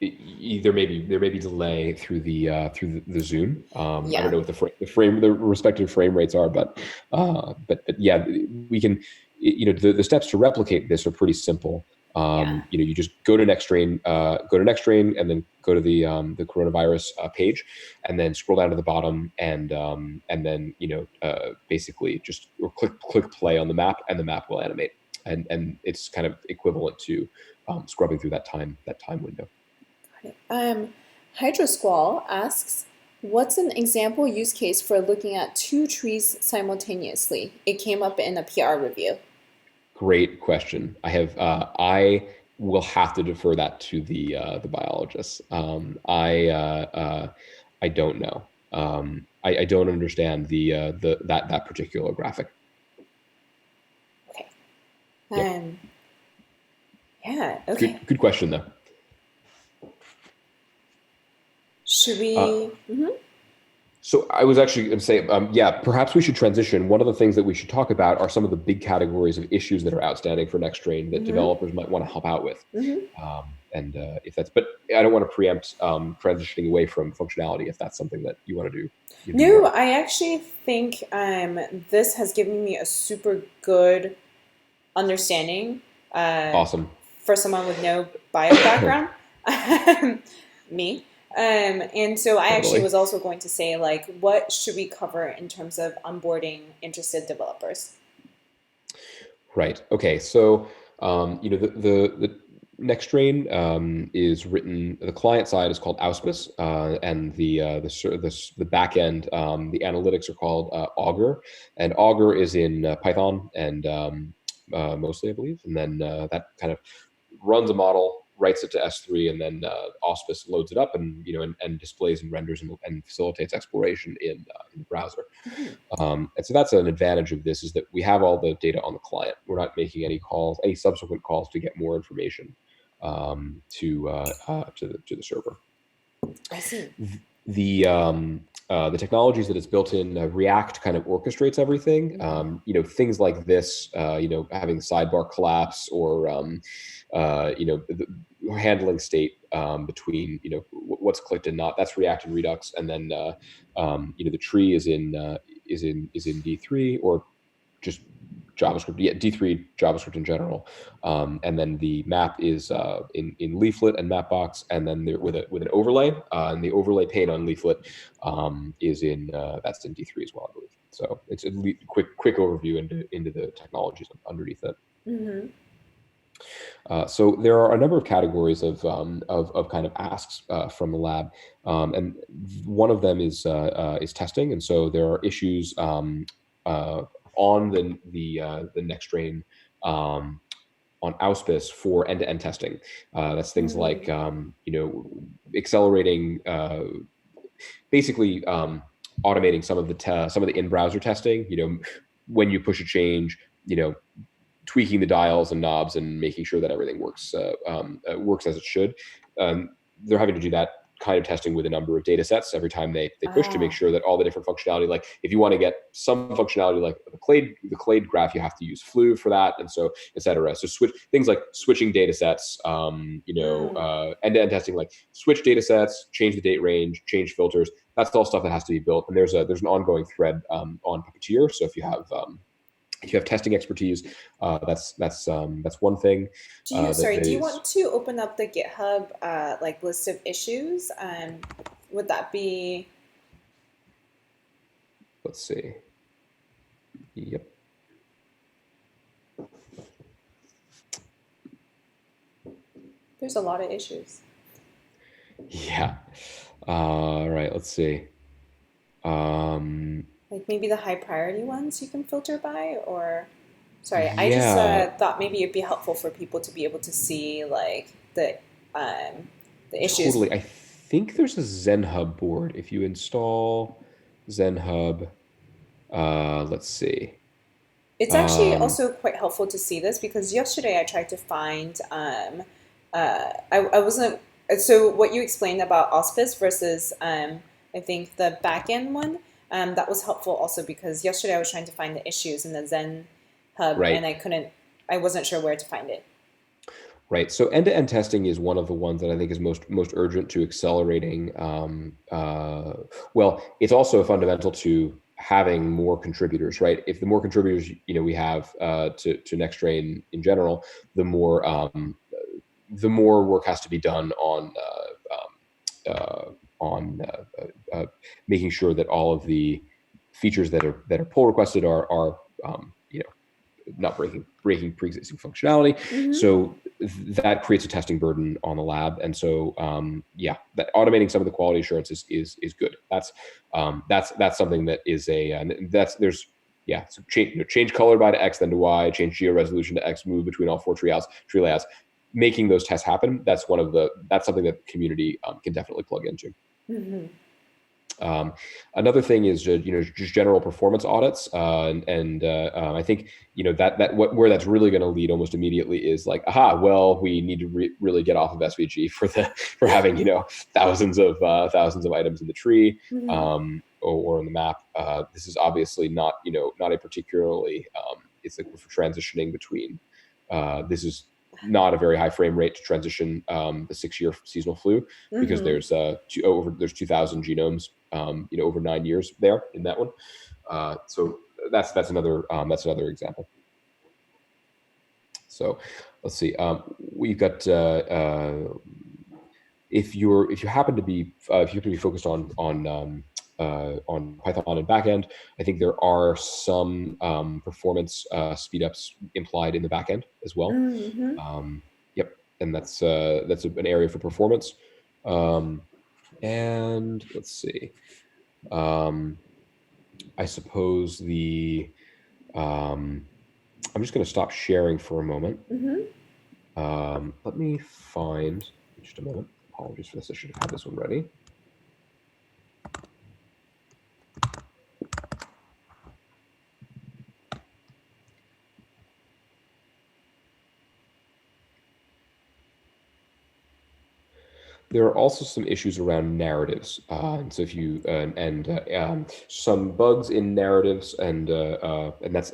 there may be delay through the Zoom. I don't know what the respective frame rates are, but yeah, we can. The steps to replicate this are pretty simple. You just go to Nextstrain, and then go to the coronavirus page, and then scroll down to the bottom, and then basically just click play on the map, and the map will animate, and it's kind of equivalent to scrubbing through that time window. Hydrosquall asks, what's an example use case for looking at two trees simultaneously? It came up in a PR review. Great question. I will have to defer that to the biologists. I don't know. I don't understand that particular graphic. Okay. Yeah. Okay. Good question though. Should we? So I was actually going to say, perhaps we should transition. One of the things that we should talk about are some of the big categories of issues that are outstanding for Nextstrain that developers might want to help out with. And if that's, but I don't want to preempt transitioning away from functionality if that's something that you want to do. No, I actually think this has given me a super good understanding. Awesome. For someone with no bio background, me. And so I actually was also going to say, like, what should we cover in terms of onboarding interested developers? Right. Okay. So, the Nextstrain is written. The client side is called Auspice, and the back end, the analytics are called Augur, and Augur is in Python and mostly, I believe, and then that kind of runs a model, writes it to S3, and then Auspice loads it up and and displays and renders and facilitates exploration in the browser. Mhm. And so that's an advantage of this, is that we have all the data on the client. We're not making any calls, any subsequent calls to get more information to the server. I see. The technologies that it's built in, React kind of orchestrates everything. Things like this, having sidebar collapse, or handling state between what's clicked and not. That's React and Redux, and then the tree is in D3, or just JavaScript, yeah, D3 JavaScript in general, and then the map is in Leaflet and Mapbox, and then there, with an overlay, and the overlay pane on Leaflet is in that's in D3 as well, I believe. So it's a quick overview into the technologies underneath it. Mm-hmm. So there are a number of categories of kind of asks from the lab, and one of them is testing, and so there are issues on the Nextstrain, on Auspice, for end-to-end testing. That's things like accelerating, basically automating some of the in-browser testing. When you push a change, tweaking the dials and knobs and making sure that everything works as it should. They're having to do that kind of testing with a number of data sets every time they push, to make sure that all the different functionality, like if you want to get some functionality like the clade graph, you have to use flu for that, and so etc. So things like switching data sets, end-to-end testing, like switch data sets, change the date range, change filters. That's all stuff that has to be built. And there's an ongoing thread on Puppeteer. So if you have testing expertise, that's one thing. Do you want to open up the GitHub like list of issues? Would that be? Let's see. Yep. There's a lot of issues. Yeah. All right. Let's see. Like maybe the high priority ones you can filter by, or sorry, I just Yeah. thought maybe it'd be helpful for people to be able to see like the issues. Totally. I think there's a ZenHub board. If you install ZenHub, let's see. It's actually Um, also quite helpful to see this because yesterday I tried to find I wasn't so what you explained about Auspice versus I think the backend one, that was helpful also because yesterday I was trying to find the issues in the Zen hub right. and I wasn't sure where to find it. Right. So end-to-end testing is one of the ones that I think is most urgent to accelerating. Well, it's also fundamental to having more contributors, right? If the more contributors we have to Nextstrain in general, the more work has to be done on making sure that all of the features that are pull requested are not breaking pre-existing functionality. Mm-hmm. So that creates a testing burden on the lab. And so that automating some of the quality assurance is good. That's something that is there's so change color by to X, then to Y, change geo resolution to X, move between all four tree layouts. Making those tests happen, that's something that the community can definitely plug into. Mm-hmm. Another thing is just general performance audits, and I think where that's really going to lead almost immediately is like, well, we need to really get off of SVG for having thousands of items in the tree, Mm-hmm. or in the map. This is obviously not a particularly it's like for transitioning between. This is not a very high frame rate to transition the 6-year seasonal flu, because Mm-hmm. there's 2,000 genomes, over 9 years there in that one. So that's another example. So let's see. We've got if you happen to be focused on Python and backend, I think there are some performance speedups implied in the backend as well. Mm-hmm. Yep, and that's an area for performance. And let's see. I suppose I'm just going to stop sharing for a moment. Mm-hmm. Let me find, just a moment. Apologies for this. I should have had this one ready. There are also some issues around narratives. And so if you some bugs in narratives, and that's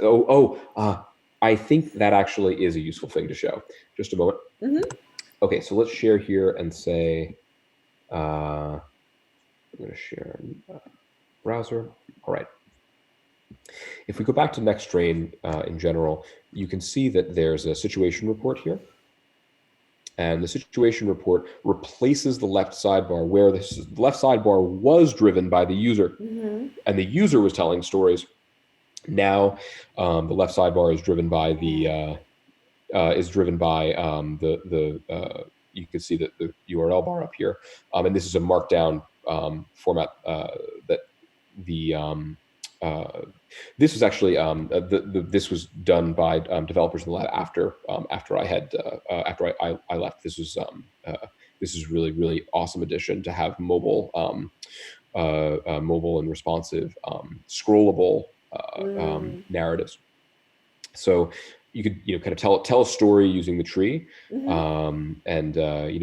I think that actually is a useful thing to show. Just a moment. Mm-hmm. Okay, so let's share here and say I'm going to share browser. All right. If we go back to Nextstrain in general, you can see that there's a situation report here. And the situation report replaces the left sidebar where the left sidebar was driven by the user, Mm-hmm. and the user was telling stories. Now the left sidebar is driven by the you can see the URL bar up here, and this is a markdown format that the this was actually this was done by developers in the lab after I had I left. This is really awesome addition to have mobile and responsive scrollable Mm-hmm. narratives. So you could kind of tell a story using the tree, Mm-hmm. and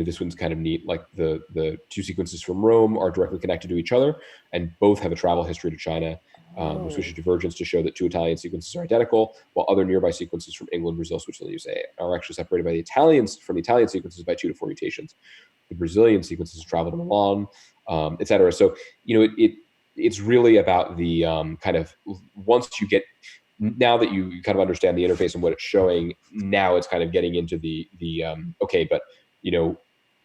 this one's kind of neat. Like the two sequences from Rome are directly connected to each other, and both have a travel history to China. There's Oh. sufficient divergence to show that two Italian sequences are identical, while other nearby sequences from England, Brazil, Switzerland, USA are actually separated by the Italians from the Italian sequences by 2 to 4 mutations. The Brazilian sequences travel to Milan, etc. So it's really about the kind of once you get now that you kind of understand the interface and what it's showing, now it's kind of getting into the okay, but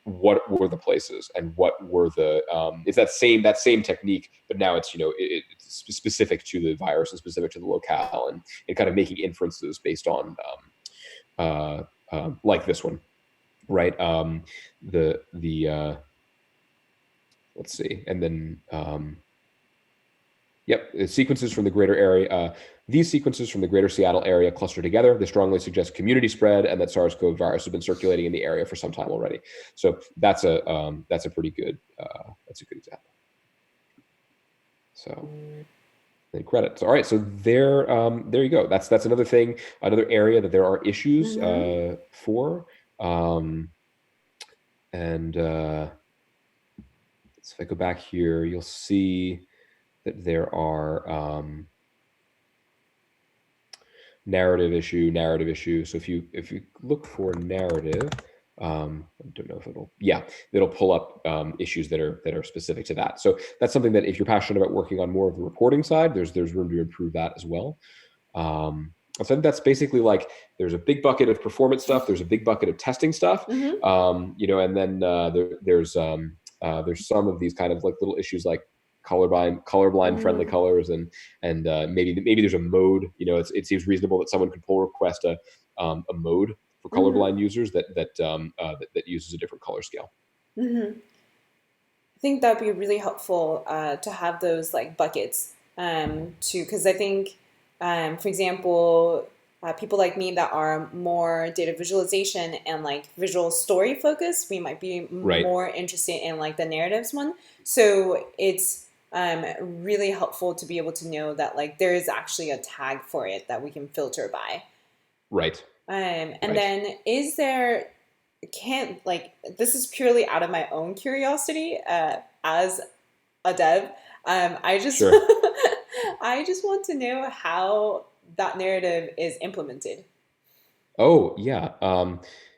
what were the places and what were the it's that same technique, but now it's it's specific to the virus and specific to the locale, and kind of making inferences based on like this one, right? The let's see, and then yep, sequences from the greater area. These sequences from the greater Seattle area cluster together. They strongly suggest community spread and that SARS-CoV virus has been circulating in the area for some time already. So that's a pretty good that's a good example. So then credits. All right, so there you go. That's another thing, another area that there are issues Mm-hmm. for. And so if I go back here, you'll see that there are narrative issue. So if you look for narrative, I don't know if it'll pull up issues that are specific to that. So that's something that if you're passionate about working on more of the reporting side, there's room to improve that as well. So I think that's basically like there's a big bucket of performance stuff, there's a big bucket of testing stuff, Mm-hmm. and then there's some of these kind of like little issues like colorblind friendly Mm-hmm. colors, and maybe there's a mode. It seems reasonable that someone could pull request a mode for Mm-hmm. colorblind users that uses a different color scale. Mm-hmm. I think that'd be really helpful to have those like buckets too, because I think, for example, people like me that are more data visualization and like visual story focused, we might be Right. more interested in like the narratives one. So it's really helpful to be able to know that like there is actually a tag for it that we can filter by. Right. And Right. then is there can't like this is purely out of my own curiosity as a dev. I just Sure. I just want to know how that narrative is implemented. Oh yeah.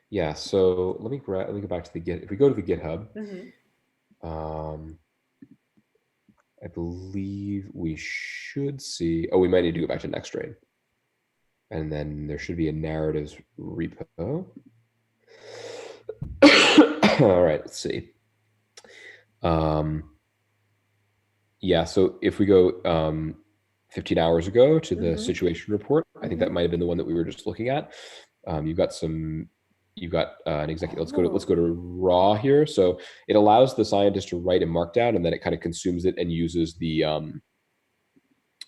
Yeah. So let me go back to the Git. If we go to the GitHub, Mm-hmm. um, I believe we should see. Oh, we might need to go back to Nextstrain, and then there should be a narratives repo. All right. Let's see. Um, yeah. So if we go 15 hours ago to the Mm-hmm. situation report, I think that Mm-hmm. might have been the one that we were just looking at. You've got an executive. Let's Oh. go to raw here. So it allows the scientist to write a markdown, and then it kind of consumes it and uses the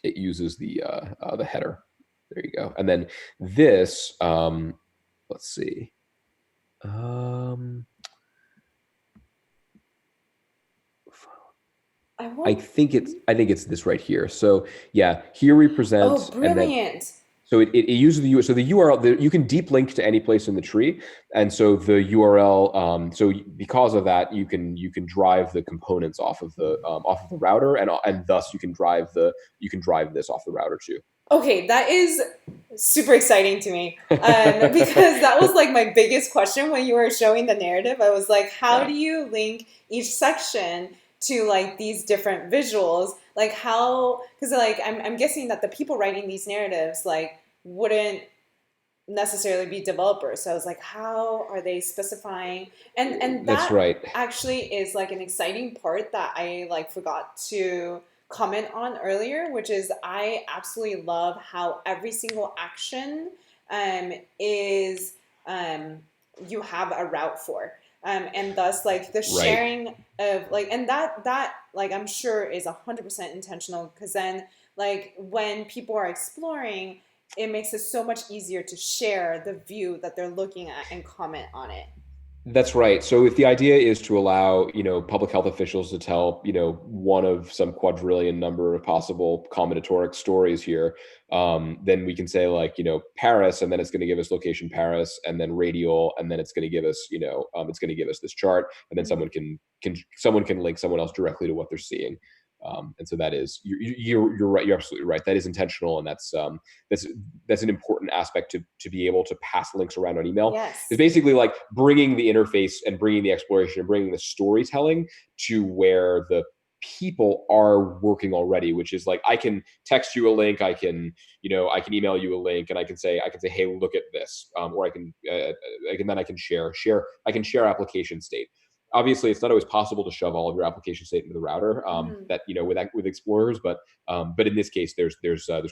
the header. There you go. And then this, let's see. Um, I I want. think it's I think it's this right here. So yeah, here we Oh, present, and then brilliant. so it uses the so the URL. You can deep link to any place in the tree, and so the URL. So because of that, you can drive the components off of the router, and thus you can drive this off the router too. Okay, that is super exciting to me. Because that was like my biggest question when you were showing the narrative. I was like, how Yeah, do you link each section to like these different visuals? Like how, because like I'm guessing that the people writing these narratives like wouldn't necessarily be developers. So I was like, how are they specifying? And that's that right. actually is like an exciting part that I like forgot to comment on earlier, which is I absolutely love how every single action um, is um, you have a route for. And thus like the Right. sharing of like and that like I'm sure is 100% intentional because then like when people are exploring it makes it so much easier to share the view that they're looking at and comment on it. That's right. So if the idea is to allow, public health officials to tell, one of some quadrillion number of possible combinatoric stories here, then we can say like, Paris, and then it's going to give us location Paris, and then radial, and then it's going to give us, it's going to give us this chart, and then Mm-hmm. someone can link someone else directly to what they're seeing. And so that is you're right. You're absolutely right. That is intentional, and that's that's an important aspect to be able to pass links around on email. Is Yes. basically like bringing the interface and bringing the exploration and bringing the storytelling to where the people are working already, which is like I can text you a link, I can email you a link, and I can say hey, look at this, or I can share application state. Obviously it's not always possible to shove all of your application state into the router, Mm-hmm. that with explorers, but in this case there's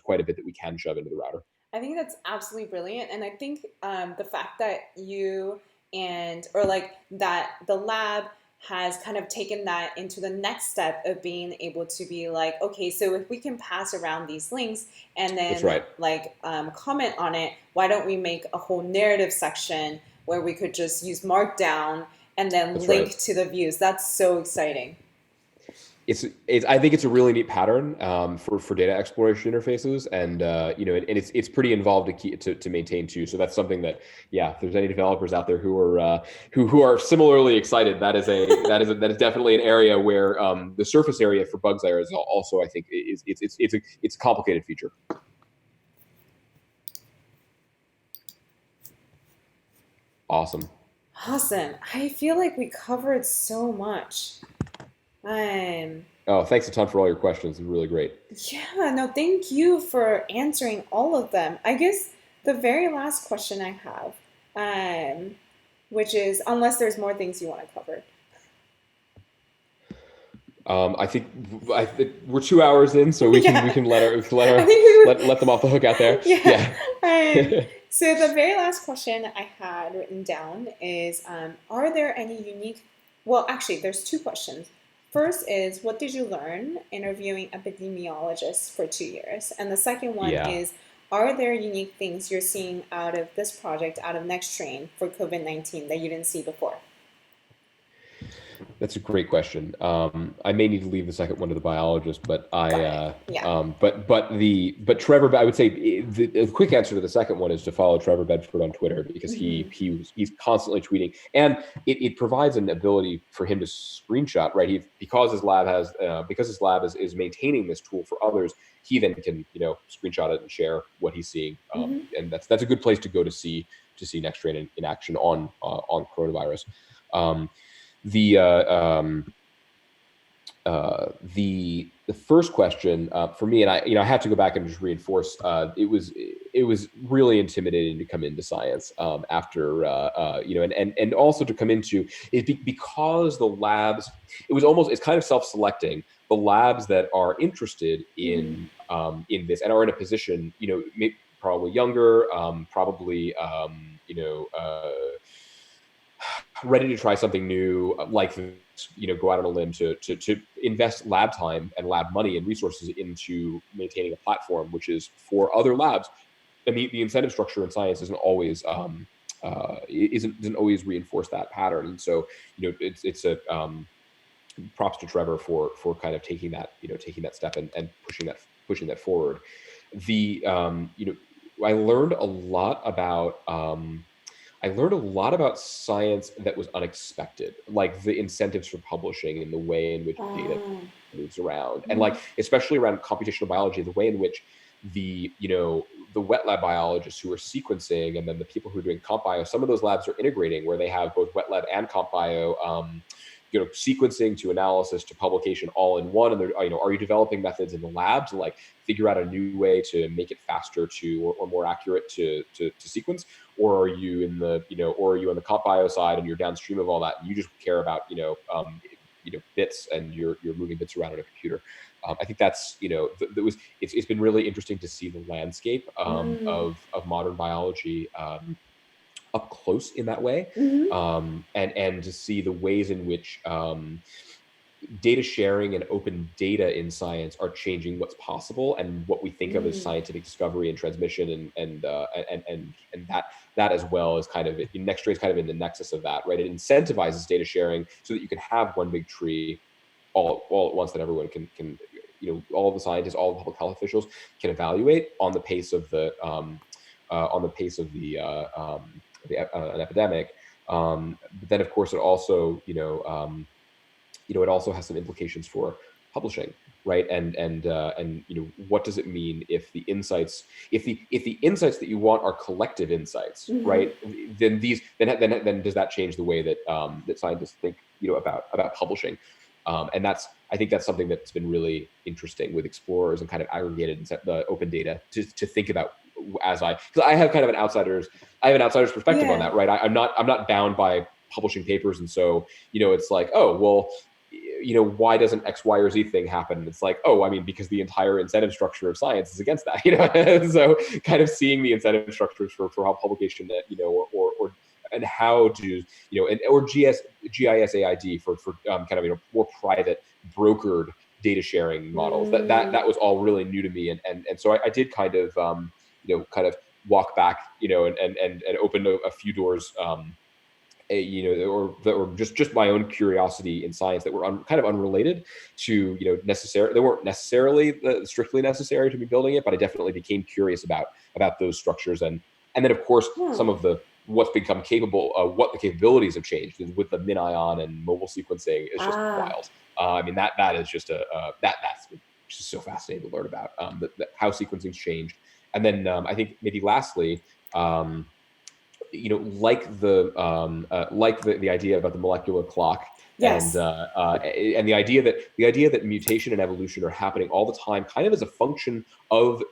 quite a bit that we can shove into the router. I think that's absolutely brilliant. And I think the fact that you or like that the lab has kind of taken that into the next step of being able to be like, okay, so if we can pass around these links and That's then right. like comment on it, why don't we make a whole narrative section where we could just use Markdown and then That's right. link to the views? That's so exciting. It's I think it's a really neat pattern, for data exploration interfaces, and and it's pretty involved to maintain too. So that's something that, yeah, if there's any developers out there who are who are similarly excited, that is definitely an area where, the surface area for bugs there is also, I think, it's a complicated feature. Awesome. Awesome. I feel like we covered so much. Um, Oh, thanks a ton for all your questions. It's really great. yeah, no, thank you for answering all of them. I guess the very last question I have, um, which is unless there's more things you want to cover. I think we're 2 hours in, so we Yeah, can I think we would. let them off the hook out there. Yeah. Yeah. So the very last question I had written down is, are there any unique? Well, actually, there's two questions. First is, what did you learn interviewing epidemiologists for 2 years? And the second one Yeah. is, are there unique things you're seeing out of this project, out of Nextstrain for COVID-19 that you didn't see before? That's a great question. I may need to leave the second one to the biologist, Got it. Yeah. but Trevor, I would say the quick answer to the second one is to follow Trevor Bedford on Twitter, because Hmm. he's constantly tweeting, and it provides an ability for him to screenshot, right. Because his lab is maintaining this tool for others. He then can screenshot it and share what he's seeing, Hmm. and that's a good place to go to see Nextstrain in action on coronavirus. Um, the the first question, for me, and I have to go back and just reinforce, it was really intimidating to come into science, after, and also to come into it, because the labs, it's kind of self-selecting. The labs that are interested Hmm. in this and are in a position, probably younger, probably, ready to try something new, like this, go out on a limb to invest lab time and lab money and resources into maintaining a platform, which is for other labs. And the incentive structure in science isn't always, doesn't always reinforce that pattern. And so, it's a props to Trevor for kind of taking that, taking that step and pushing that forward. The I learned a lot about science that was unexpected, like the incentives for publishing and the way in which data Ah. moves around, and Mhm. like especially around computational biology, the way in which the wet lab biologists who are sequencing, and then the people who are doing comp bio, some of those labs are integrating where they have both wet lab and comp bio, sequencing to analysis to publication all in one. And they're, are you developing methods in the lab to like figure out a new way to make it faster or more accurate to sequence, or are you in the or are you on the comp bio side and you're downstream of all that and you just care about bits, and you're moving bits around in a computer. I think that's it's been really interesting to see the landscape Mm. of modern biology up close in that way, Mhm. and to see the ways in which data sharing and open data in science are changing what's possible and what we think of as Mm. scientific discovery and transmission, and that as well is kind of Nextstrain is kind of in the nexus of that, right? It incentivizes data sharing so that you can have one big tree all at once that everyone can all the scientists, all the public health officials can evaluate on the pace of an epidemic. But then, of course, it also it also has some implications for publishing, right? And what does it mean if the insights that you want are collective insights, Mhm. right? Then does that change the way that that scientists think about publishing? And I think that's something that's been really interesting with explorers and kind of aggregated the open data to think about, because I have kind of an outsider's perspective on Yeah. that, right? I'm not bound by publishing papers, and so it's like, oh well, why doesn't X, Y, or Z thing happen? And it's like, oh, I mean, because the entire incentive structure of science is against that, So kind of seeing the incentive structures for how publication that, or and how to, or GISAID for kind of, more private brokered data sharing models. That Mm. was all really new to me. And so I did kind of, kind of walk back, and open a few doors, or just my own curiosity in science that were kind of unrelated to necessary. They weren't necessarily strictly necessary to be building it, but I definitely became curious about those structures, and then of course Huh. some of the what's become capable, what the capabilities have changed with the MinION and mobile sequencing is just Ah. wild. I mean that is just that's just so fascinating to learn about, how sequencing's changed, and then I think maybe lastly. Like the idea about the molecular clock, Yes. and the idea that mutation and evolution are happening all the time, kind of as a function of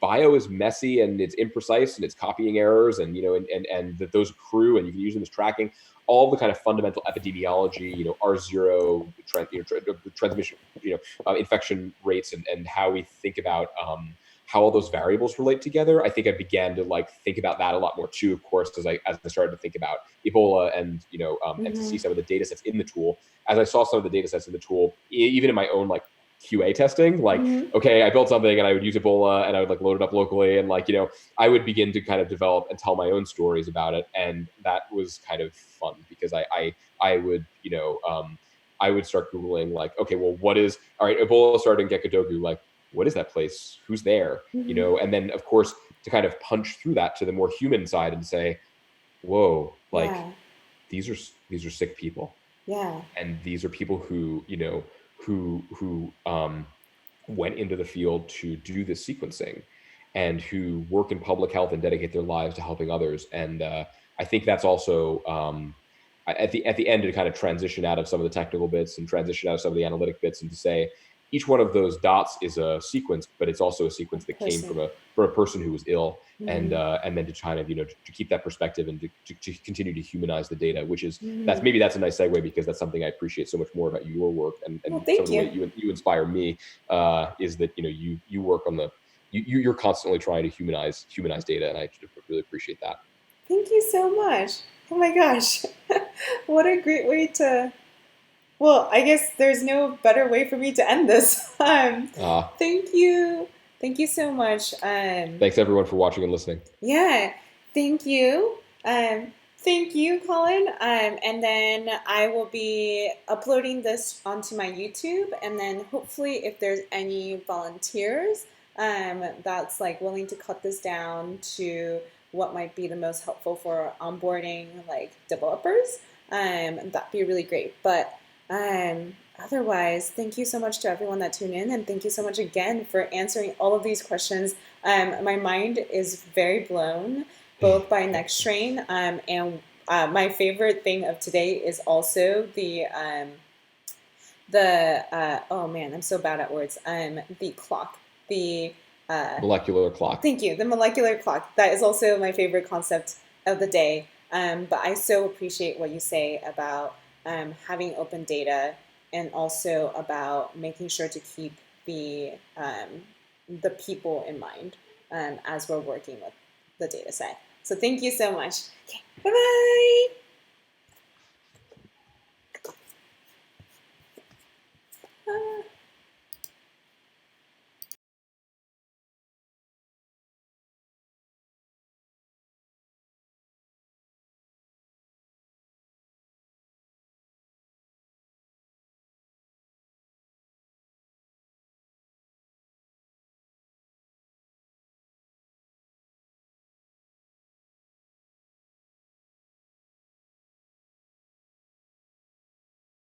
bio is messy and it's imprecise and it's copying errors, and and that those accrue and you can use them as tracking all the kind of fundamental epidemiology, R0 transmission, infection rates, and how we think about how all those variables relate together. I think I began to like think about that a lot more too, of course, as I started to think about Ebola, and to Mhm. see some of the data sets in the tool. As I saw some of the data sets in the tool, even in my own like QA testing, like, Mhm. okay, I built something and I would use Ebola and I would like load it up locally, and like, I would begin to kind of develop and tell my own stories about it. And that was kind of fun because I would, I would start Googling like, okay, well, what is, all right, Ebola started in Gekadogu, like, what is that place? Who's there? Mhm. And then of course to kind of punch through that to the more human side and say, whoa, like Yeah. these are sick people, Yeah. and these are people who went into the field to do this sequencing, and who work in public health and dedicate their lives to helping others. And I think that's also, at the end, to kind of transition out of some of the technical bits and transition out of some of the analytic bits, and to say each one of those dots is a sequence, but it's also a A sequence that came person. from a person who was ill, Mm. and then to kind of to keep that perspective and to continue to humanize the data, which is, Mhm. that's a nice segue, because that's something I appreciate so much more about your work, Well, and some of thank the way you. you inspire me, is that you work on the you're constantly trying to humanize data, and I really appreciate that. Thank you so much. Oh my gosh. What a great way to. Well, I guess there's no better way for me to end this. Thank you. Thank you so much. Thanks everyone for watching and listening. Yeah, thank you. Thank you, Colin. And then I will be uploading this onto my YouTube, and then hopefully, if there's any volunteers that's like willing to cut this down to what might be the most helpful for onboarding like developers, that'd be really great. But otherwise, thank you so much to everyone that tuned in, and thank you so much again for answering all of these questions. My mind is very blown both by Nextstrain and my favorite thing of today is also the oh man, I'm so bad at words. The clock, the Molecular clock. thank you, the molecular clock. That is also my favorite concept of the day. But I so appreciate what you say about having open data and also about making sure to keep the people in mind as we're working with the data set. So thank you so much. Okay, bye bye.